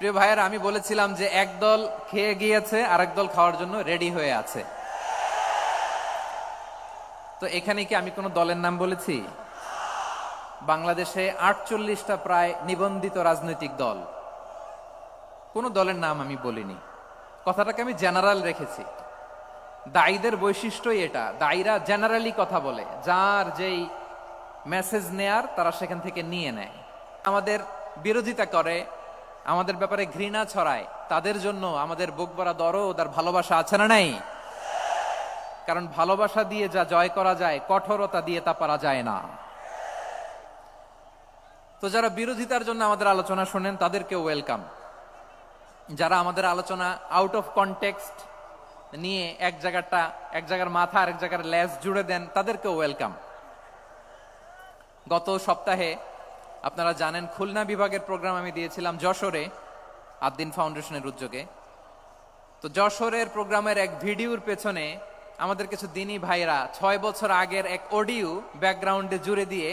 প্রিয় ভাইয়েরা, আমি বলেছিলাম যে একদল খেয়ে গিয়েছে, আরেক দল খাওয়ার জন্য রেডি হয়ে আছে। তো এখানে কি আমি কোন দলের নাম বলেছি? বাংলাদেশে 48টা প্রায় নিবন্ধিত রাজনৈতিক দল, কোন দলের নাম আমি বলিনি। কথাটাকে আমি জেনারেল রেখেছি। দায়ীদের বৈশিষ্ট্যই এটা, দায়ীরা জেনারেলি কথা বলে, যার যেই মেসেজ নেয়ার তারা সেখান থেকে নিয়ে নেয়। আমাদের বিরোধিতা করে, আমাদের ব্যাপারে ঘৃণা ছড়ায়, তাদের জন্য আমাদের বুক ভরা দরদ আর ভালোবাসা আছে না নাই? কারণ ভালোবাসা দিয়ে যা জয় করা যায়, কঠোরতা দিয়ে তা পারা যায় না। তো যারা বিরোধিতার জন্য আমাদের আলোচনা শোনেন তাদেরকে ওয়েলকাম। যারা আমাদের আলোচনা আউট অফ কনটেক্সট নিয়ে এক জায়গার মাথা আর এক জায়গার লেজ জুড়ে দেন, তাদেরকে ওয়েলকাম। গত সপ্তাহে আপনারা জানেন খুলনা বিভাগের প্রোগ্রাম আমি দিয়েছিলাম যশোরে, আদ্দিন ফাউন্ডেশনের উদ্যোগে। তো যশোরের প্রোগ্রামের এক ভিডিওর পেছনে আমাদের কিছু দিনী ভাইরা 6 বছর আগের এক অডিও ব্যাকগ্রাউন্ডে জুড়ে দিয়ে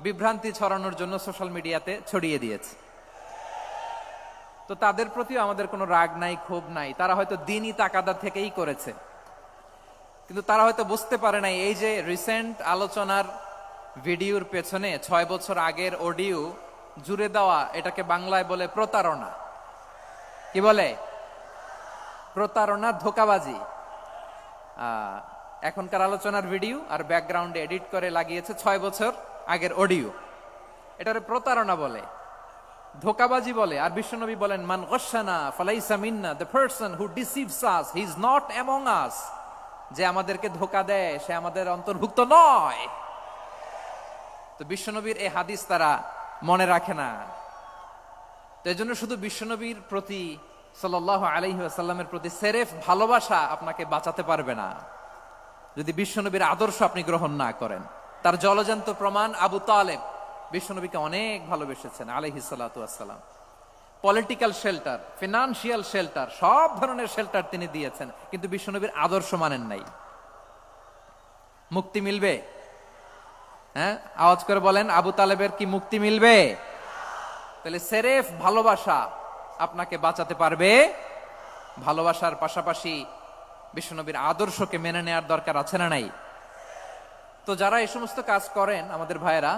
বিভ্রান্তি ছড়ানোর জন্য সোশ্যাল মিডিয়াতে ছড়িয়ে দিয়েছে। তো তাদের প্রতিও আমাদের কোনো রাগ নাই, ক্ষোভ নাই। তারা হয়তো দিনই তাকাদা থেকেই করেছে, কিন্তু তারা হয়তো বুঝতে পারে নাই এই যে রিসেন্ট আলোচনার ভিডিওর পেছনে 6 বছর আগের অডিও জুড়ে দেওয়া, এটাকে বাংলায় বলে প্রতারণা। কি বলে? প্রতারণা, ধোঁকাবাজি। এখনকার আলোচনার ভিডিও আর ব্যাকগ্রাউন্ডে এডিট করে লাগিয়েছে 6 বছর আগের অডিও। এটারে প্রতারণা বলে, ধোঁকাবাজি বলে। আর বিশ্বনবী বলেন, মান গশানা ফালাইসা মিন্না, the person who deceives us he is not among us. যে আমাদেরকে ধোঁকা দেয় সে আমাদের অন্তর্ভুক্ত নয়। তো বিশ্বনবীর এই হাদিস তারা মনে রাখে না। তো এজন্য শুধু বিশ্বনবীর প্রতি সাল্লাল্লাহু আলাইহি ওয়াসাল্লামের প্রতি সেরেফ ভালোবাসা আপনাকে বাঁচাতে পারবে না যদি বিশ্বনবীর আদর্শ আপনি গ্রহণ না করেন। তার জলজান্ত প্রমাণ আবু তালেব বিশ্বনবীকে অনেক ভালোবেসেছেন আলাইহিস সালাতু ওয়াসসালাম। পলিটিক্যাল শেল্টার, ফিনান্সিয়াল শেল্টার, সব ধরনের শেল্টার তিনি দিয়েছেন, কিন্তু বিশ্বনবীর আদর্শ মানেন নাই। মুক্তি মিলবে? হ্যাঁ, আওয়াজ করে বলেন, আবু তালেবের কি মুক্তি মিলবে? তাহলে সেরেফ ভালোবাসা আপনাকে বাঁচাতে পারবে। ভালোবাসার পাশাপাশি বিশ্বনবীর আদর্শকে মেনে নেওয়ার দরকার আছে না নাই? তো যারা এই সমস্ত কাজ করেন আমাদের ভাইয়েরা,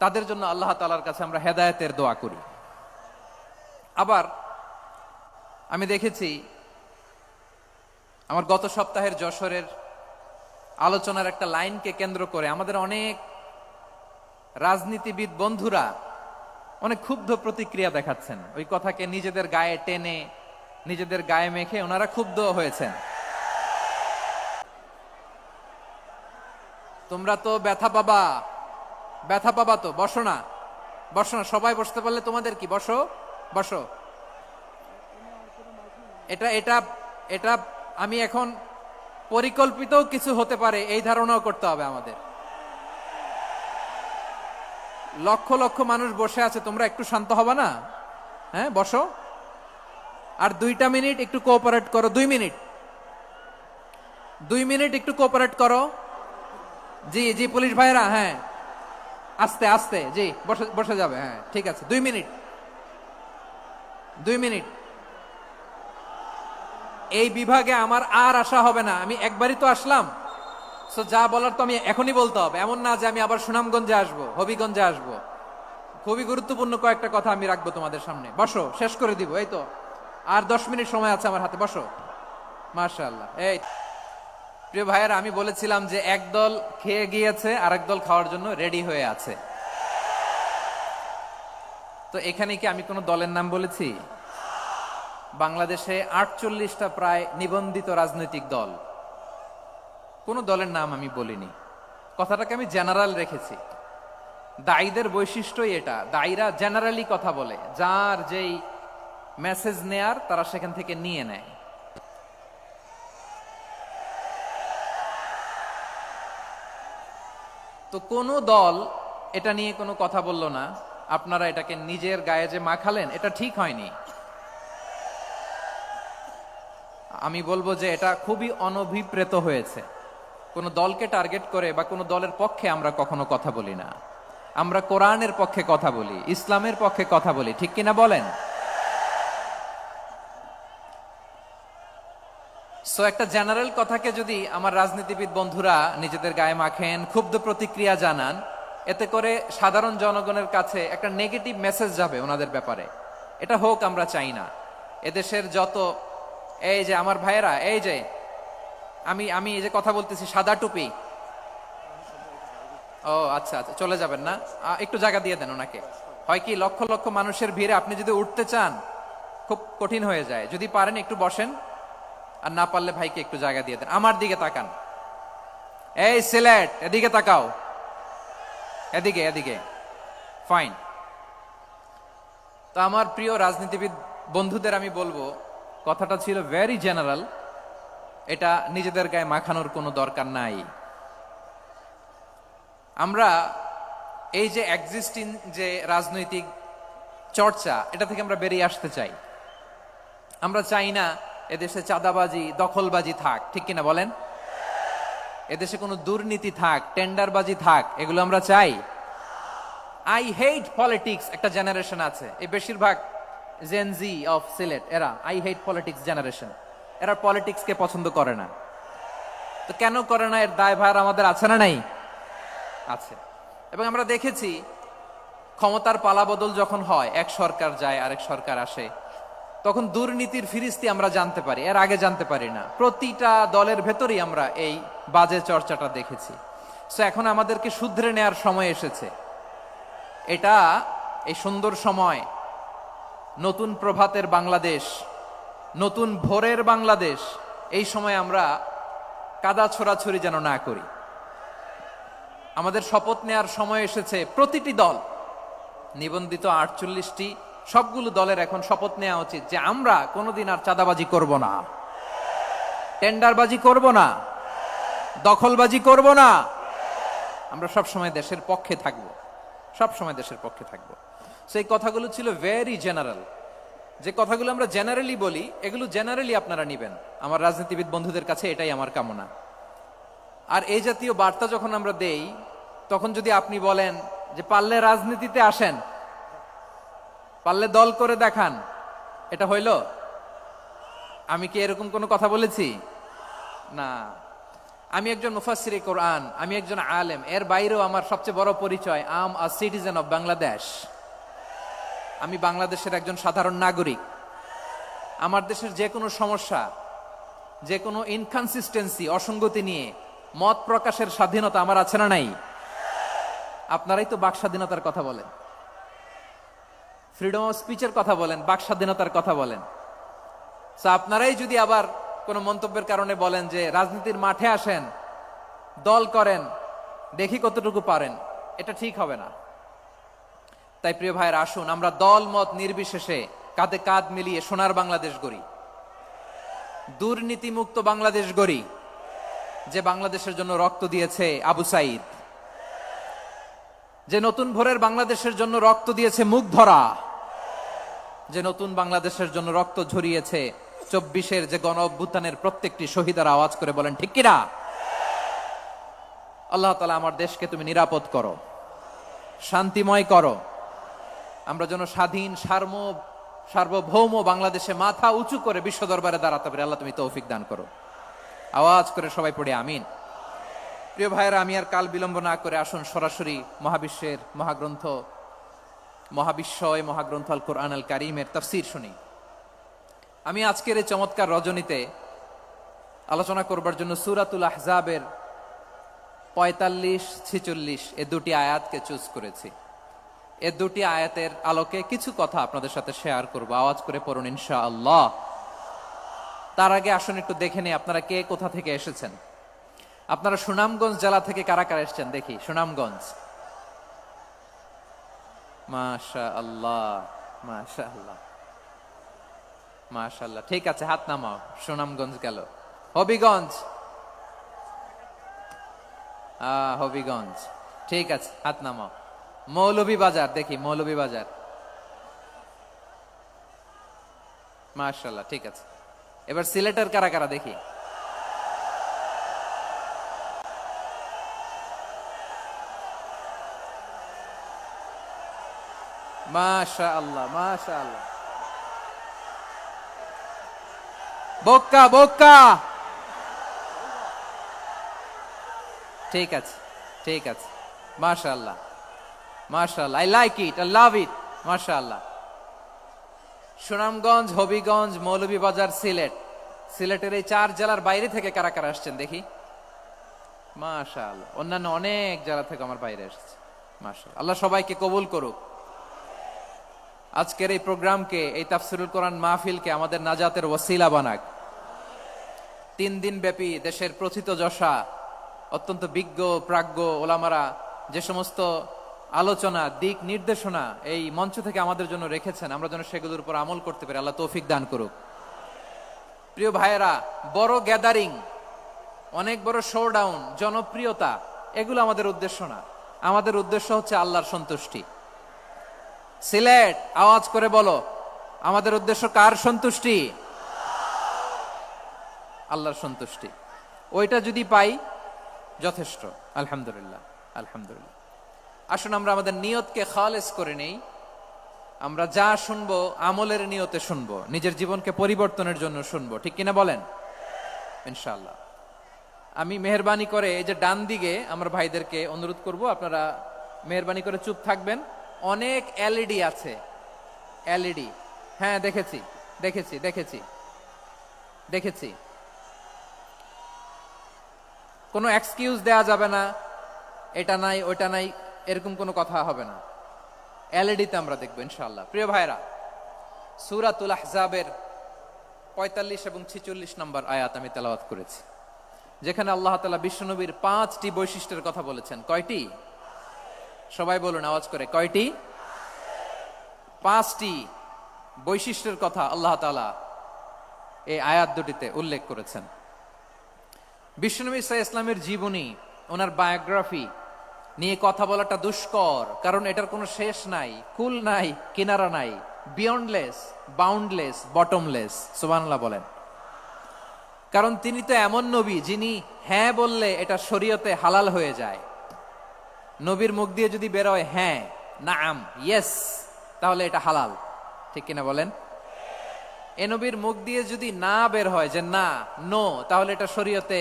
তাদের জন্য আল্লাহ তাআলার কাছে আমরা হেদায়েতের দোয়া করি। আবার আমি দেখেছি আমার গত সপ্তাহের যশোরের আলোচনার একটা লাইনকে কেন্দ্র করে আমাদের অনেক রাজনীতিবিদ বন্ধুরা অনেক ক্ষুব্ধ প্রতিক্রিয়া দেখাচ্ছেন। ওই কথাকে নিজেদের গায়ে টেনে, নিজেদের গায়ে মেখে ওনারা ক্ষুব্ধ হয়েছেন। তোমরা তো ব্যথা পাবা, ব্যথা পাবা তো বসো না, বসো না। সবাই বসতে পারলে তোমাদের কি, বসো বসো। এটা এটা এটা আমি এখন পরিকল্পিতও কিছু হতে পারে এই ধারণাও করতে হবে আমাদের। লক্ষ লক্ষ মানুষ বসে আছে, তোমরা একটু শান্ত হবা না? হ্যাঁ, বসো। আর 2টা মিনিট একটু কোঅপারেট করো। 2 মিনিট একটু কোঅপারেট করো। জি জি পুলিশ ভাইরা, হ্যাঁ আস্তে আস্তে, জি বসে যাবে। হ্যাঁ ঠিক আছে, 2 মিনিট। এই বিভাগে আমার আর আসা হবে না, আমি একবারই তো আসলাম। সো যা বলার তো আমি এখনই বলতে হবে, এমন না যে আমি আবার সুনামগঞ্জে আসবো, হবিগঞ্জে আসবো। খুবই গুরুত্বপূর্ণ কয়েকটা কথা আমি রাখবো তোমাদের সামনে। বসো, শেষ করে দিব। এই তো আর 10 মিনিট সময় আছে আমার হাতে, বসো। মাশাআল্লাহ। এই প্রিয় ভাইয়েরা, আমি বলেছিলাম যে একদল খেয়ে গিয়েছে, আরেক দল খাওয়ার জন্য রেডি হয়ে আছে। তো এখানে কি আমি কোন দলের নাম বলেছি? বাংলাদেশে 48টা প্রায় নিবন্ধিত রাজনৈতিক দল, কোন দলের নাম আমি বলিনি। কথাটাকে আমি জেনারেল রেখেছি। দায়ীদের বৈশিষ্ট্যই এটা, দায়ীরা জেনারেলি কথা বলে, যার যেই মেসেজ নেয়ার তারা সেখান থেকে নিয়ে নেয়। তো কোন দল এটা নিয়ে কোনো কথা বলল না। আপনারা এটাকে নিজের গায়ে যে মাখালেন, এটা ঠিক হয়নি। আমি বলবো যে এটা খুবই অনভিপ্রেত হয়েছে। কোন দলকে টার্গেট করে বা কোন দলের পক্ষে আমরা কখনো কথা বলি না। আমরা কোরআনের পক্ষে কথা বলি, ইসলামের পক্ষে কথা বলি, ঠিক কিনা বলেন? সো একটা জেনারেল কথাকে যদি আমার রাজনীতিবিদ বন্ধুরা নিজেদের গায়ে মাখেন, ক্ষুব্ধ প্রতিক্রিয়া জানান, এতে করে সাধারণ জনগণের কাছে একটা নেগেটিভ মেসেজ যাবে ওনাদের ব্যাপারে। এটা হোক আমরা চাই না। এদেশের যত এই যে আমার ভাইয়েরা, এই যে আমি এই যে কথা বলতেছি, সাদা টুপি, ও আচ্ছা আচ্ছা, চলে যাবেন না, একটু জায়গা দিয়ে দেন ওনাকে। হয় কি, লক্ষ লক্ষ মানুষের ভিড়ে আপনি যদি উঠতে চান খুব কঠিন হয়ে যায়। যদি পারেন একটু বসেন, আর না পারলে ভাইকে একটু জায়গা দিয়ে দেন। আমার দিকে তাকান, এই সিলেট, এদিকে তাকাও, এদিকে এদিকে, ফাইন। তো আমার প্রিয় রাজনীতিবিদ বন্ধুদের আমি বলবো, কথাটা ছিল ভেরি জেনারেল, এটা নিজেদের গায়ে মাখানোর কোনো দরকার নাই। আমরা এই যে এক্সিস্টিং যে রাজনৈতিক চর্চা, এটা থেকে আমরা বেরিয়ে আসতে চাই। আমরা চাই না এদেশে চাঁদাবাজি, দখলবাজি থাক, ঠিক কিনা বলেন? এদেশে কোনো দুর্নীতি থাক, টেন্ডারবাজি থাক, এগুলো আমরা চাই। আই হেট পলিটিক্স একটা জেনারেশন আছে, এই বেশিরভাগ জেন জি অফ সিলেট, এরা আই হেট পলিটিক্স জেনারেশন। এরা পলিটিক্সকে পছন্দ করে না। তো কেন করে না, এর দায়ভার আমাদের আছে না নাই? আছে। এবং আমরা দেখেছি ক্ষমতার পালাবদল যখন হয়, এক সরকার যায় আরেক সরকার আসে, তখন দুর্নীতির ফিরিস্তি আমরা জানতে পারি, এর আগে জানতে পারি না। প্রতিটা দলের ভেতরেই আমরা এই বাজে চর্চাটা দেখেছি। সো এখন আমাদেরকে শুধরে নেয়ার সময় এসেছে। এটা এই সুন্দর সময়, নতুন প্রভাতের বাংলাদেশ, নতুন ভোরের বাংলাদেশ, এই সময় আমরা কাদা ছোড়াছুরি যেন না করি। আমাদের শপথ নেয়ার সময় এসেছে। প্রতিটি দল, নিবন্ধিত 48টি, সবগুলো দলের এখন শপথ নেওয়া উচিত যে আমরা কোনোদিন আর চাঁদাবাজি করব না, টেন্ডারবাজি করব না, দখলবাজি করব না। আমরা সবসময় দেশের পক্ষে থাকব, সবসময় দেশের পক্ষে থাকব। সেই কথাগুলো ছিল ভেরি জেনারেল। যে কথাগুলো আমরা জেনারেলি বলি, এগুলো জেনারেলি আপনারা নিবেন। আমার রাজনীতিবিদ বন্ধুদের কাছে এটাই আমার কামনা। আর এই জাতীয় বার্তা যখন আমরা দেই, তখন যদি আপনি বলেন যে পারলে রাজনীতিতে আসেন, পারলে দল করে দেখান, এটা হইল? আমি কি এরকম কোনো কথা বলেছি? না। আমি একজন মুফাসসিরে কোরআন, আমি একজন আলেম, এর বাইরেও আমার সবচেয়ে বড় পরিচয়, আম আ সিটিজেন অফ বাংলাদেশ। আমি বাংলাদেশের একজন সাধারণ নাগরিক। আমার দেশের যে কোনো সমস্যা, যে কোনো ইনকনসিস্টেন্সি, অসঙ্গতি নিয়ে মত প্রকাশের স্বাধীনতা আমার আছে না নাই? আপনারাই তো বাক স্বাধীনতার কথা বলেন, ফ্রিডম অফ স্পিচের কথা বলেন, বাক স্বাধীনতার কথা বলেন। আপনারাই যদি আবার কোন মন্তব্যের কারণে বলেন যে রাজনীতির মাঠে আসেন, দল করেন, দেখি কতটুকু পারেন, এটা ঠিক হবে না। তাই প্রিয় ভাইয়ের, আসুন আমরা দল মত নির্বিশেষে কাঁধে কাঁধ মিলিয়ে সোনার বাংলাদেশ গড়ি, দুর্নীতিমুক্ত বাংলাদেশ গড়ি, যে বাংলাদেশের জন্য রক্ত দিয়েছে আবু সাইদ, যে নতুন ভোরের বাংলাদেশের জন্য রক্ত দিয়েছে মুগ্ধরা, যে নতুন বাংলাদেশের জন্য রক্ত ঝরিয়েছে 24-এর যে গণ অভ্যুত্থানের প্রত্যেকটি শহীদের। আওয়াজ করে বলেন ঠিক কিনা? আল্লাহ তাআলা আমার দেশকে তুমি নিরাপদ করো, শান্তিময় করো। আমরা যেন স্বাধীন সার্বভৌম বাংলাদেশে মাথা উঁচু করে বিশ্ব দরবারে দাঁড়াতে পারি। আল্লাহ তুমি তৌফিক দান করো। আওয়াজ করে সবাই পড়ে আমিন। প্রিয় ভাইয়েরা, আমি আর কাল বিলম্ব না করে আসুন সরাসরি মহাবিশ্বের মহাগ্রন্থ, মহাবিশ্বয় মহাগ্রন্থ আল কোরআন আল কারীমের তাফসীর শুনি। আমি আজকের এই চমৎকার রজনীতে আলোচনা করবার জন্য সূরাতুল আহজাবের 45-46 এই দুটি আয়াতকে চুজ করেছি। এই দুটি আয়াতের আলোকে কিছু কথা আপনাদের সাথে শেয়ার করব। আওয়াজ করে পড়ুন ইনশাআল্লাহ। তার আগে আসুন একটু দেখে নিই আপনারা কে কোথা থেকে এসেছেন। আপনারা সুনামগঞ্জ জেলা থেকে কারা কারা এসেছেন দেখি। সুনামগঞ্জ, মাশাআল্লাহ মাশাআল্লাহ মাশাআল্লাহ, ঠিক আছে, হাত নামাও। সুনামগঞ্জ গেল। হবিগঞ্জ, হবিগঞ্জ, ঠিক আছে, হাত নামাও। মৌলভীবাজার দেখি, মৌলভীবাজার, মাশাআল্লাহ, ঠিক আছে। এবার সিলেটের কারা কারা দেখি। মাশাআল্লাহ মাশাআল্লাহ। বক্কা বক্কা ঠিক আছে, ঠিক আছে, মাশাআল্লাহ, মাশাআল্লাহ, I like it, I love it, মাশাআল্লাহ। সুনামগঞ্জ, হবিগঞ্জ, মৌলভীবাজার, সিলেট, সিলেটের এই 4 জেলার বাইরে থেকে কারা কারা আসছেন দেখি? মাশাআল্লাহ, অন্যান্য অনেক জেলা থেকে আমার বাইরে এসেছে, মাশাআল্লাহ। আল্লাহ সবাইকে কবুল করুক। আজকের এই প্রোগ্রামকে, এই তাফসিরুল কোরআন মাহফিলকে আমাদের নাজাতের ওসিলা বানাক। 3 দিন ব্যাপী দেশের প্রথিতযশা অত্যন্ত বিজ্ঞ প্রাজ্ঞ ওলামারা যে সমস্ত আলোচনা, দিক নির্দেশনা এই মঞ্চ থেকে আমাদের জন্য রেখেছেন, আমরা যেন সেগুলোর উপর আমল করতে পারি। আল্লাহ তৌফিক দান করুক। প্রিয় ভাইয়েরা, বড় গ্যাদারিং, অনেক বড় শোডাউন, জনপ্রিয়তা, এগুলো আমাদের উদ্দেশ্য না। আমাদের উদ্দেশ্য হচ্ছে আল্লাহর সন্তুষ্টি। সিলেট, আওয়াজ করে বলো, আমাদের উদ্দেশ্য কার সন্তুষ্টি? আল্লাহর সন্তুষ্টি। ওইটা যদি পাই যথেষ্ট, আলহামদুলিল্লাহ, আলহামদুলিল্লাহ। আসুন আমরা আমাদের নিয়তকে খালেস করে নেই। আমরা যা শুনবো আমলের নিয়তে শুনবো, নিজের জীবনকে পরিবর্তনের জন্য শুনবো, ঠিক কিনা বলেন? ইনশাআল্লাহ। আমি মেহেরবানি করে এই যে ডান দিকে আমার ভাইদেরকে অনুরোধ করব, আপনারা মেহেরবানি করে চুপ থাকবেন। অনেক এলইডি আছে, এলইডি, হ্যাঁ দেখেছি দেখেছি দেখেছি দেখেছি। কোনো এক্সকিউজ দেয়া যাবে না, এটা নাই ওইটা নাই, এরকম কোনো কথা হবে না। এলইডিতে আমরা দেখবো ইনশাআল্লাহ। প্রিয় ভাইরা, সূরাতুল আহজাবের 45 এবং 46 নম্বর আয়াত আমি তেলাওয়াত করেছি, যেখানে আল্লাহ তাআলা বিশ্বনবীর 5টি বৈশিষ্ট্যের কথা বলেছেন। কয়টি? সবাই বলুন আওয়াজ করে, কয়টি? 5টি বৈশিষ্ট্যের কথা আল্লাহ তাআলা এই আয়াত দুটিতে উল্লেখ করেছেন। বিশ্বনবী সাল্লাল্লাহু আলাইহি ইসলামের জীবনী, ওনার বায়োগ্রাফি নিয়ে কথা বলাটা দুষ্কর, কারণ এটার কোনো শেষ নাই, কুল নাই, কিনারা নাই, বিয়ন্ডলেস, বাউন্ডলেস, বটমলেস। সুবহানাল্লাহ বলেন। কারণ তিনি তো এমন নবী যিনি হ্যাঁ বললে এটা শরীয়তে হালাল হয়ে যায়। নবীর মুখ দিয়ে যদি বেরোয় হ্যাঁ, নাম, ইয়েস, তাহলে এটা হালাল, ঠিক কিনা বলেন? এ নবীর মুখ দিয়ে যদি না বের হয় যে না, নো, তাহলে এটা শরীয়তে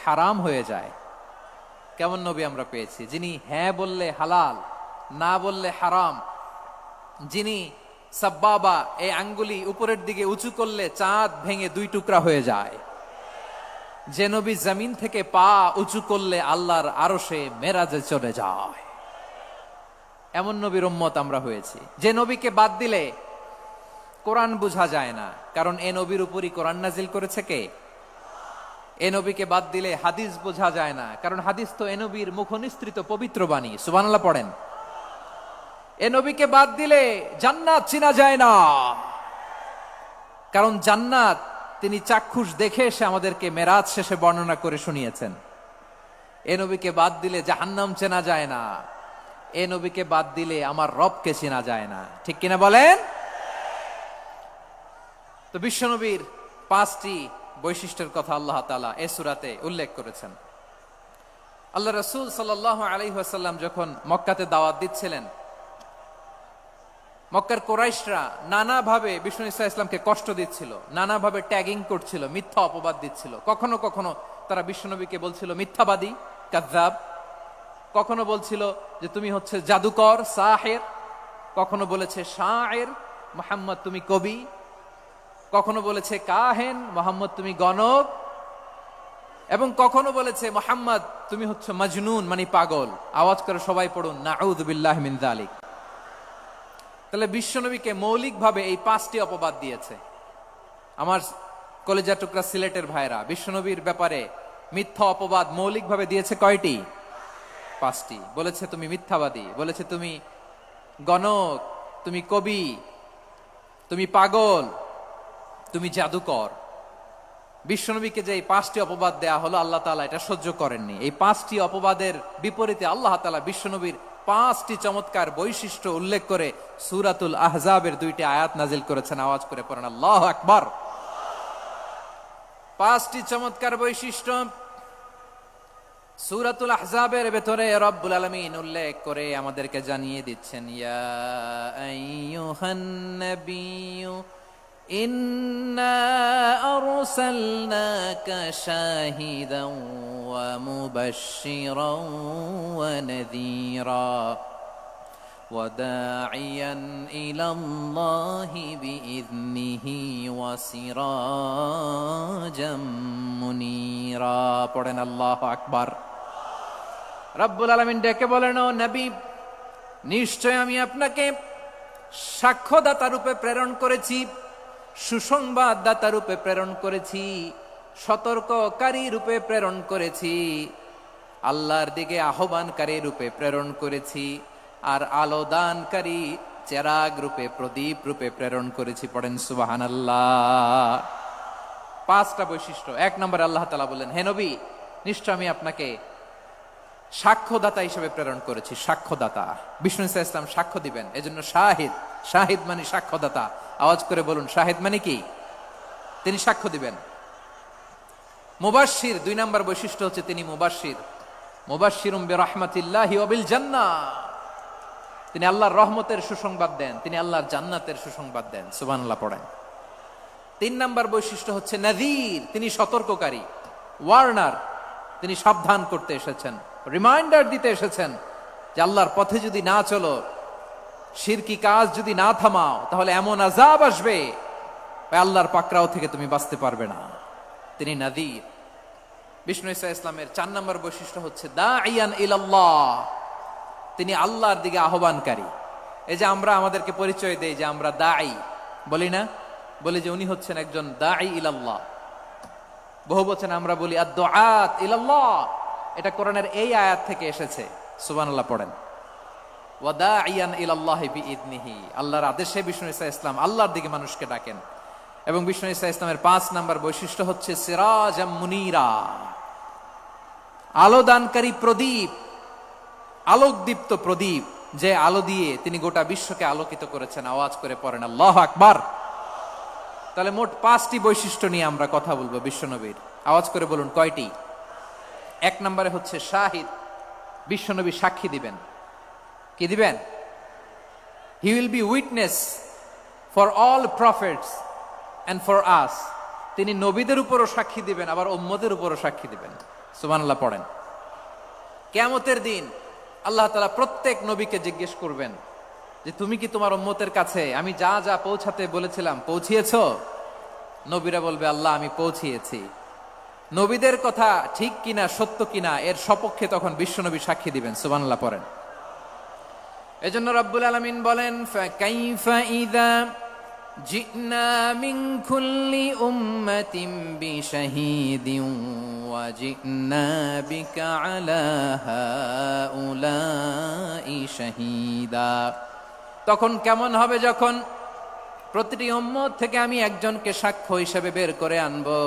হারাম হয়ে যায়। কেমন নবী আমরা পেয়েছি, যিনি হ্যাঁ বললে হালাল, না বললে হারাম, যিনি সাব্বাবা, এই আঙ্গুলি উপরের দিকে উঁচু করলে চাঁদ ভেঙে 2 টুকরা হয়ে যায়, যে নবী জমিন থেকে পা উঁচু করলে আল্লাহর আরশে মেরাজে চলে যায়, এমন নবীর উম্মত আমরা হয়েছি। যে নবীকে বাদ দিলে কোরআন বোঝা যায় না, কারণ এ নবীর উপরই কোরআন নাজিল করেছে কে? এ নবীকে বাদ দিলে হাদিস বোঝা যায় না, কারণ হাদিস তো এ নবীর মুখনিসৃত পবিত্র বাণী। সুবহানাল্লাহ পড়েন। এ নবীকে বাদ দিলে জান্নাত চিনা যায় না, কারণ জান্নাত তিনি চাক্ষুষ দেখে এসে আমাদেরকে মেরাজ শেষে বর্ণনা করে শুনিয়েছেন। এ নবীকে বাদ দিলে জাহান্নাম চেনা যায় না, এ নবীকে বাদ দিলে আমার রবকে চেনা যায় না, ঠিক কিনা বলেন? তো বিশ্বনবীর 5টি বৈশিষ্ট্যের কথা আল্লাহ তাআলা এই সূরাতে উল্লেখ করেছেন। আল্লাহ রাসূল সাল্লাল্লাহু আলাইহি ওয়াসাল্লাম যখন মক্কাতে দাওয়াত দিচ্ছিলেন, মক্কার কুরাইশরা নানাভাবে বিষ্ণু ঈসা ইসলামকে কষ্ট দিচ্ছিল, নানাভাবে ট্যাগিং করছিল, মিথ্যা অপবাদ দিচ্ছিল। কখনো কখনো তারা বিশ্বনবীকে বলছিল মিথ্যাবাদী, কাযযাব। কখনো বলছিল যে তুমি হচ্ছে জাদুকর, সাহির। কখনো বলেছে শায়ের, মুহাম্মদ তুমি কবি। কখনো বলেছে কাহেন, মুহাম্মদ তুমি গণক। এবং কখনো বলেছে মুহাম্মদ তুমি হচ্ছে মজনুন, মানে পাগল। আওয়াজ করে সবাই পড়ুন, নাউযু বিল্লাহি মিন যালিক। তাহলে বিশ্বনবীকে মৌলিকভাবে এই 5টি অপবাদ দিয়েছে। আমার কলেজা টুকরা সিলেটের ভাইরা, বিশ্বনবীর ব্যাপারে মিথ্যা অপবাদ মৌলিকভাবে দিয়েছে কয়টি? 5টি। বলেছে তুমি মিথ্যাবাদী, বলেছে তুমি গণক, তুমি কবি, তুমি পাগল, তুমি জাদুকর। বিশ্বনবীকে যে এই 5টি অপবাদ দেয়া হলো, আল্লাহ তাআলা এটা সহ্য করেননি। এই 5টি অপবাদের বিপরীতে আল্লাহ তাআলা বিশ্বনবীর 5টি চমৎকার বৈশিষ্ট্য উল্লেখ করে সূরাতুল আহজাবের 2টি আয়াত নাজিল করেছেন। আওয়াজ করে পড়েন আল্লাহু আকবার। 5টি চমৎকার বৈশিষ্ট্য সূরাতুল আহজাবের ভেতরে রব্বুল আলামিন উল্লেখ করে আমাদেরকে জানিয়ে দিচ্ছেন, ইয়া আইয়ুহান নাবিয়্যু ইন্না আরসালনাকা শাহিদান ومبشرا ونذيرا وداعيا إلى الله بإذنه وسراجا منيرا পড়েন আল্লাহু আকবার। রব্বুল আলামিন ডেকে বলেন, ও নবী, নিশ্চয় আমি আপনাকে সাক্ষ্যদাতা রূপে প্রেরণ করেছি, সুসংবাদদাতা রূপে প্রেরণ করেছি, সতর্ককারী রূপে প্রেরণ করেছি, আল্লাহর দিকে আহ্বানকারী রূপে প্রেরণ করেছি, আর আলোদানকারী চেরাগ রূপে, প্রদীপ রূপে প্রেরণ করেছি। পড়েন সুবহানাল্লাহ। 5টা বৈশিষ্ট্য। 1 নম্বরে আল্লাহ তাআলা বললেন, হে নবী, নিশ্চয় আমি আপনাকে সাক্ষ্যদাতা হিসেবে প্রেরণ করেছি। সাক্ষ্যদাতা, বিষ্ণু ইসা ইসলাম সাক্ষ্য দিবেন, এজন্য শাহিদ। শাহিদ মানে সাক্ষ্যদাতা। আওয়াজ করে বলুন, শাহিদ মানে কি? তিনি সাক্ষ্য দিবেন। মুবাশশির, 2 নম্বর বৈশিষ্ট্য হচ্ছে তিনি মুবাশশির। মুবাশশিরুম বিরাহমাতিল্লাহি ওয়া বিল জান্নাহ, তিনি আল্লাহর রহমতের সুসংবাদ দেন, তিনি আল্লাহর জান্নাতের সুসংবাদ দেন। সুবহানাল্লাহ পড়েন। 3 নম্বর বৈশিষ্ট্য হচ্ছে নাযীর, তিনি সতর্ককারী। ওয়ার্নার, তিনি সাবধান করতে এসেছেন, রিমাইন্ডার দিতে এসেছেন যে আল্লাহর পথে যদি না চলো, শিরকি কাজ যদি না থামাও, তাহলে এমন আযাব আসবে আল্লাহর পাকড়াও থেকে তুমি বাঁচতে পারবে না। তিনি নাযীর। বিষ্ণু ইসা ইসলামের 4 নম্বর বৈশিষ্ট্য হচ্ছে দাঈয়ান ইলাল্লাহ, তিনি আল্লাহর দিকে আহ্বানকারী। এই যে আমরা আমাদেরকে পরিচয় দেই যে আমরা দাঈ, বলি না? বলি যে উনি হচ্ছেন একজন দাঈ ইলাল্লাহ। বহু বচনে আমরা বলি আদ-দুআত ইলাল্লাহ। এটা কোরআনের এই আয়াত থেকে এসেছে। সুবহানাল্লাহ পড়েন। ওয়া দাঈয়ান ইলাল্লাহি বিইذনিহি, আল্লাহর আদেশে বিষ্ণু ইসা ইসলাম আল্লাহর দিকে মানুষকে ডাকেন। এবং বিষ্ণু ইসা ইসলামের 5 নম্বর বৈশিষ্ট্য হচ্ছে সিরাজাম মুনীরা, আলোদানকারী প্রদীপ, আলোকদীপ্ত প্রদীপ, যে আলো দিয়ে তিনি গোটা বিশ্বকে আলোকিত করেছেন। আওয়াজ করে পড়েন আল্লাহু আকবার। তাহলে মোট 5টি বৈশিষ্ট্য নিয়ে আমরা কথা বলবো বিশ্বনবীর। আওয়াজ করে বলুন কয়টি? 1 নম্বরে হচ্ছে শাহিদ, বিশ্বনবী সাক্ষী দিবেন। কি দিবেন? He will be witness for all prophets and for us. তিনি নবীদের উপরও সাক্ষী দিবেন, আবার উম্মতের উপরও সাক্ষী দিবেন। সুবহানাল্লাহ পড়েন। কিয়ামতের দিন আল্লাহ তাআলা প্রত্যেক নবীকে জিজ্ঞেস করবেন যে তুমি কি তোমার উম্মতের কাছে আমি যা যা পৌঁছাতে বলেছিলাম পৌঁছিয়েছো? নবীরা বলবে, আল্লাহ আমি পৌঁছিয়েছি। নবীদের কথা ঠিক কিনা, সত্য কিনা, এর সপক্ষে তখন বিশ্বনবী সাক্ষী দিবেন। সুবহানাল্লাহ পড়েন। এজন্য রব্বুল আলামিন বলেন, ফাকাইফা ইযা জিনা মিন কুল্লি উম্মাতিন বিশাহীদিন ওয়া জিনা বিকা আলা হাউলাই শাহীদা। তখন কেমন হবে যখন প্রতিটি উম্মত থেকে আমি একজনকে সাক্ষ্য হিসেবে বের করে আনবো,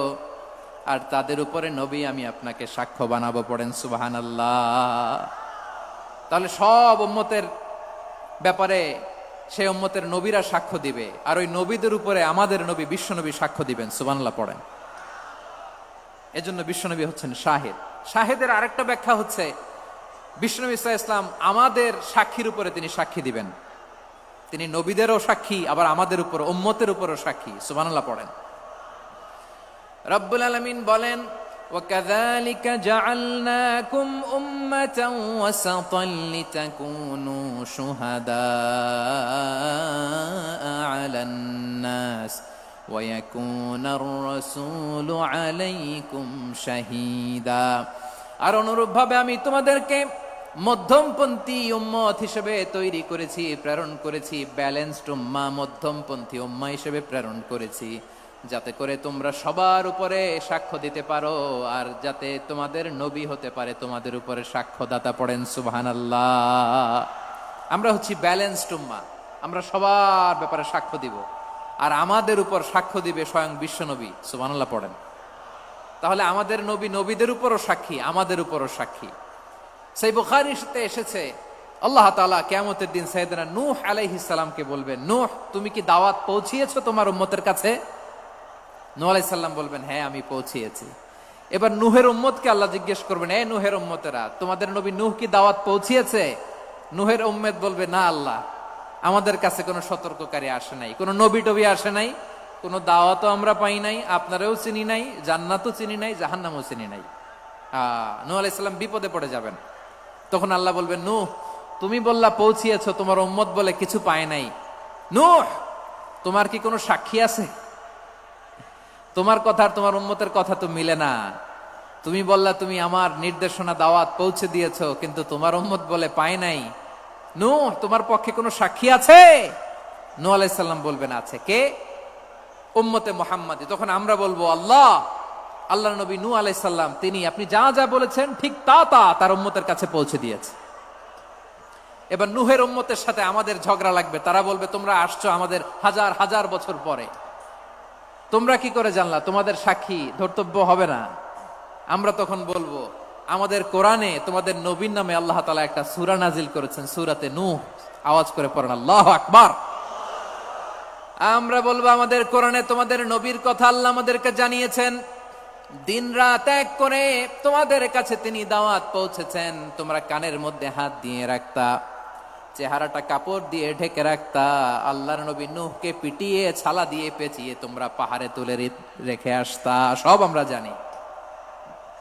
আর তাদের উপরে নবী আমি আপনাকে সাক্ষ্য বানাবো। পড়েন সুবহানাল্লাহ। তাহলে সব উম্মতের ব্যাপারে সেই উম্মতের নবীরা সাক্ষ্য দিবে, আর ওই নবীদের উপরে আমাদের নবী বিশ্বনবী সাক্ষ্য দিবেন। সুবহানাল্লাহ পড়েন। এজন্য বিশ্বনবী হচ্ছেন শাহিদ। শাহিদের আরেকটা ব্যাখ্যা হচ্ছে বিশ্বনবী সাল্লাল্লাহু আলাইহি ওয়াসাল্লাম আমাদের সাক্ষীর উপরে তিনি সাক্ষী দিবেন। তিনি নবীদেরও সাক্ষী, আবার আমাদের উপর, উম্মতের উপরও সাক্ষী। সুবহানাল্লাহ পড়েন। রব্বুল আলামিন বলেন, وَكَذَلِكَ جَعَلْنَاكُمْ أُمَّةً وَسَطًا لِتَكُونُوا شُهَدَاءَ عَلَى النَّاسِ وَيَكُونَ الرَّسُولُ عَلَيْكُمْ شَهِيدًا। আর অনুরূপভাবে আমি তোমাদেরকে মধ্যমপন্থী উম্মত হিসেবে তৈরি করেছি, প্রেরণ করেছি। ব্যালেন্সড উম্মাহ, মধ্যমপন্থী উম্মাহ হিসেবে প্রেরণ করেছি, যাতে করে তোমরা সবার উপরে সাক্ষ্য দিতে পারো, আর যাতে তোমাদের নবী হতে পারে তোমাদের উপরে সাক্ষ্যদাতা। পড়েন সুবহানাল্লাহ। আমরা হচ্ছি ব্যালেন্সড উম্মাহ, আমরা সবার ব্যাপারে সাক্ষ্য দিব, আর আমাদের উপর সাক্ষ্য দিবে স্বয়ং বিশ্বনবী। সুবহানাল্লাহ পড়েন। তাহলে আমাদের নবী নবীদের উপরও সাক্ষী, আমাদের উপরও সাক্ষী। সেই বুখারীতে এসেছে আল্লাহ তাআলা কিয়ামতের দিন সাইয়েদনা নূহ আলাইহিস সালামকে বলবেন, নূহ তুমি কি দাওয়াত পৌঁছিয়েছো তোমার উম্মতের কাছে? নূহ আলাইহিস সালাম বলবেন, হ্যাঁ আমি পৌঁছিয়েছি। এবার নূহের উম্মতকে আল্লাহ জিজ্ঞেস করবেন, এ নূহের উম্মতেরা, তোমাদের নবী নূহ কি দাওয়াত পৌঁছিয়েছে? নূহের উম্মত বলবে, না আল্লাহ, আমাদের কাছে কোনো সতর্ককারী আসে নাই, কোনো নবী টবি আসে নাই, কোনো দাওয়াতও আমরা পাই নাই, আপনারাও চিনি নাই, জান্নাতও চিনি নাই, জাহান্নামও চিনি নাই। নূহ আলাইহিস সালাম বিপদে পড়ে যাবেন। তখন আল্লাহ বলবেন, নূহ তুমি বললা পৌঁছিয়েছো, তোমার উম্মত বলে কিছু পায় নাই। নূহ তোমার কি কোনো সাক্ষী আছে? তোমার কথা আর তোমার উম্মতের কথা তো মিলে না। তুমি বললা তুমি আমার নির্দেশনা দাওয়াত পৌঁছে দিয়েছো, কিন্তু তোমার উম্মত বলে পায় নাই। নূহ তোমার পক্ষে কোনো সাক্ষী আছে? নূহ আলাইহিস সালাম বলবেন আছে। কে? উম্মতে মুহাম্মাদি। তখন আমরা বলবো আল্লাহ নবী নূহ আলাইহিস সালাম তিনি আপনি যা যা বলেছেন ঠিক তা তার উম্মতের কাছে পৌঁছে দিয়েছে। এবার নূহের উম্মতের সাথে আমাদের ঝগড়া লাগবে। তারা বলবে তোমরা আসছো আমাদের হাজার হাজার বছর পরে, তোমরা কি করে জানলা? তোমাদের সাক্ষী ধর্তব্য হবে না। আমরা তখন বলবো আমাদের কোরআনে তোমাদের নবীর নামে আল্লাহ তাআলা একটা সূরা নাজিল করেছেন, সূরাতে নূহ। আওয়াজ করে পড়েন আল্লাহু আকবার। আমরা বলবো আমাদের কোরআনে তোমাদের নবীর কথা আল্লাহ আমাদেরকে জানিয়েছেন, দিন রাত এক করে তোমাদের কাছে তিনি দাওয়াত পৌঁছেছেন। তোমরা কানের মধ্যে হাত দিয়ে রাখতা, চেহারাটা কাপড় দিয়ে ঢেকে রাখতা, আল্লাহর নবী নূহকে পিটিয়ে ছালা দিয়ে পেঁচিয়ে তোমরা পাহাড়ে তুলে রেখে আসতা। সব আমরা জানি।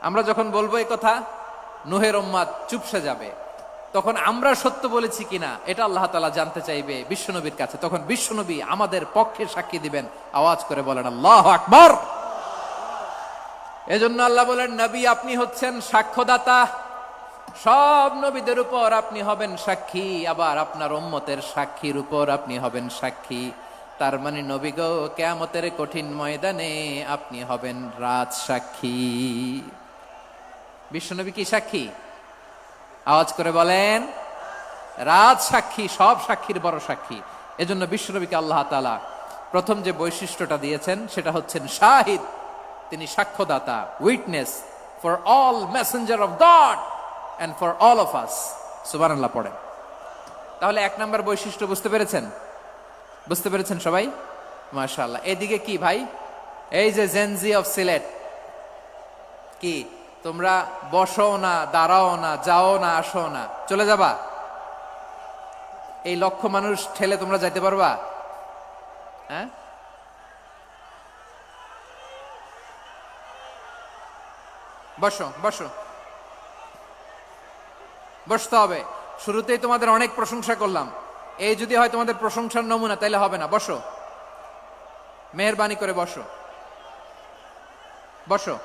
আমরা যখন বলবো এই কথা, নূহের উম্মত চুপসে যাবে। তখন আমরা সত্য বলেছি কিনা এটা আল্লাহ তাআলা জানতে চাইবে বিশ্বনবীর কাছে। তখন বিশ্বনবী আমাদের পক্ষে সাক্ষী দিবেন। আওয়াজ করে বলেন আল্লাহু আকবার। এজন্য আল্লাহ বলেন, নবী আপনি হচ্ছেন সাক্ষ্যদাতা, সব নবীদের উপর আপনি হবেন সাক্ষী, আবার আপনার উম্মতের সাক্ষীর উপর আপনি হবেন সাক্ষী। তার মানে নবী গো, কিয়ামতের কঠিন ময়দানে আপনি হবেন রাজ সাক্ষী। বিশ্বনবী কি সাক্ষী? আওয়াজ করে বলেন রাজ সাক্ষী, সব সাক্ষীর বড় সাক্ষী। এজন্য বিশ্বনবীকে আল্লাহ তাআলা প্রথম যে বৈশিষ্ট্যটা দিয়েছেন সেটা হচ্ছেন শাহিদ। তিনি সাক্ষ্যদাতা, witness for all messenger of God and for all of us. সুবহানাল্লাহ পড়েন। তাহলে এক নাম্বার বৈশিষ্ট্য বুঝতে পেরেছেন? বুঝতে পেরেছেন সবাই? মাশাআল্লাহ। এদিকে কি ভাই, এই যে জেনজি অফ সিলেট, কি তোমরা বসো না, দাঁড়াও না, যাও না, আসো না, চলে যাবা? এই লক্ষ মানুষ ঠেলে তোমরা যাইতে পারবা? হ্যাঁ, বসো বসো, বসতে হবে। শুরুতেই তোমাদের অনেক প্রশংসা করলাম, এই যদি হয় তোমাদের প্রশংসার নমুনা তাইলে হবে না। বসো, মেহেরবানি করে বসো, বসো।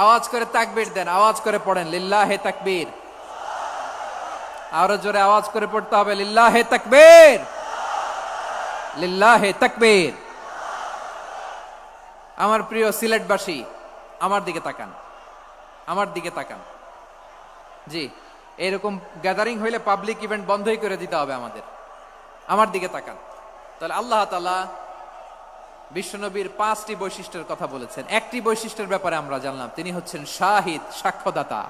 আওয়াজ করে তাকবীর দেন, আওয়াজ করে পড়েন লিল্লাহে তাকবীর। আরো জোরে আওয়াজ করে পড়তে হবে লিল্লাহে তাকবীর, লিল্লাহে তাকবীর। আমার প্রিয় সিলেটবাসী, আমার দিকে তাকান, আমার দিকে তাকান। জি, এরকম গ্যাদারিং হইলে পাবলিক ইভেন্ট বন্ধই করে দিতে হবে আমাদের। আমার দিকে তাকান। তাহলে আল্লাহ তাআলা বিশ্বনবীর 5টি বৈশিষ্ট্যের কথা বলেছেন। একটি বৈশিষ্ট্যের ব্যাপারে আমরা জানলাম, তিনি হচ্ছেন শাহিদ, সাক্ষ্যদাতা,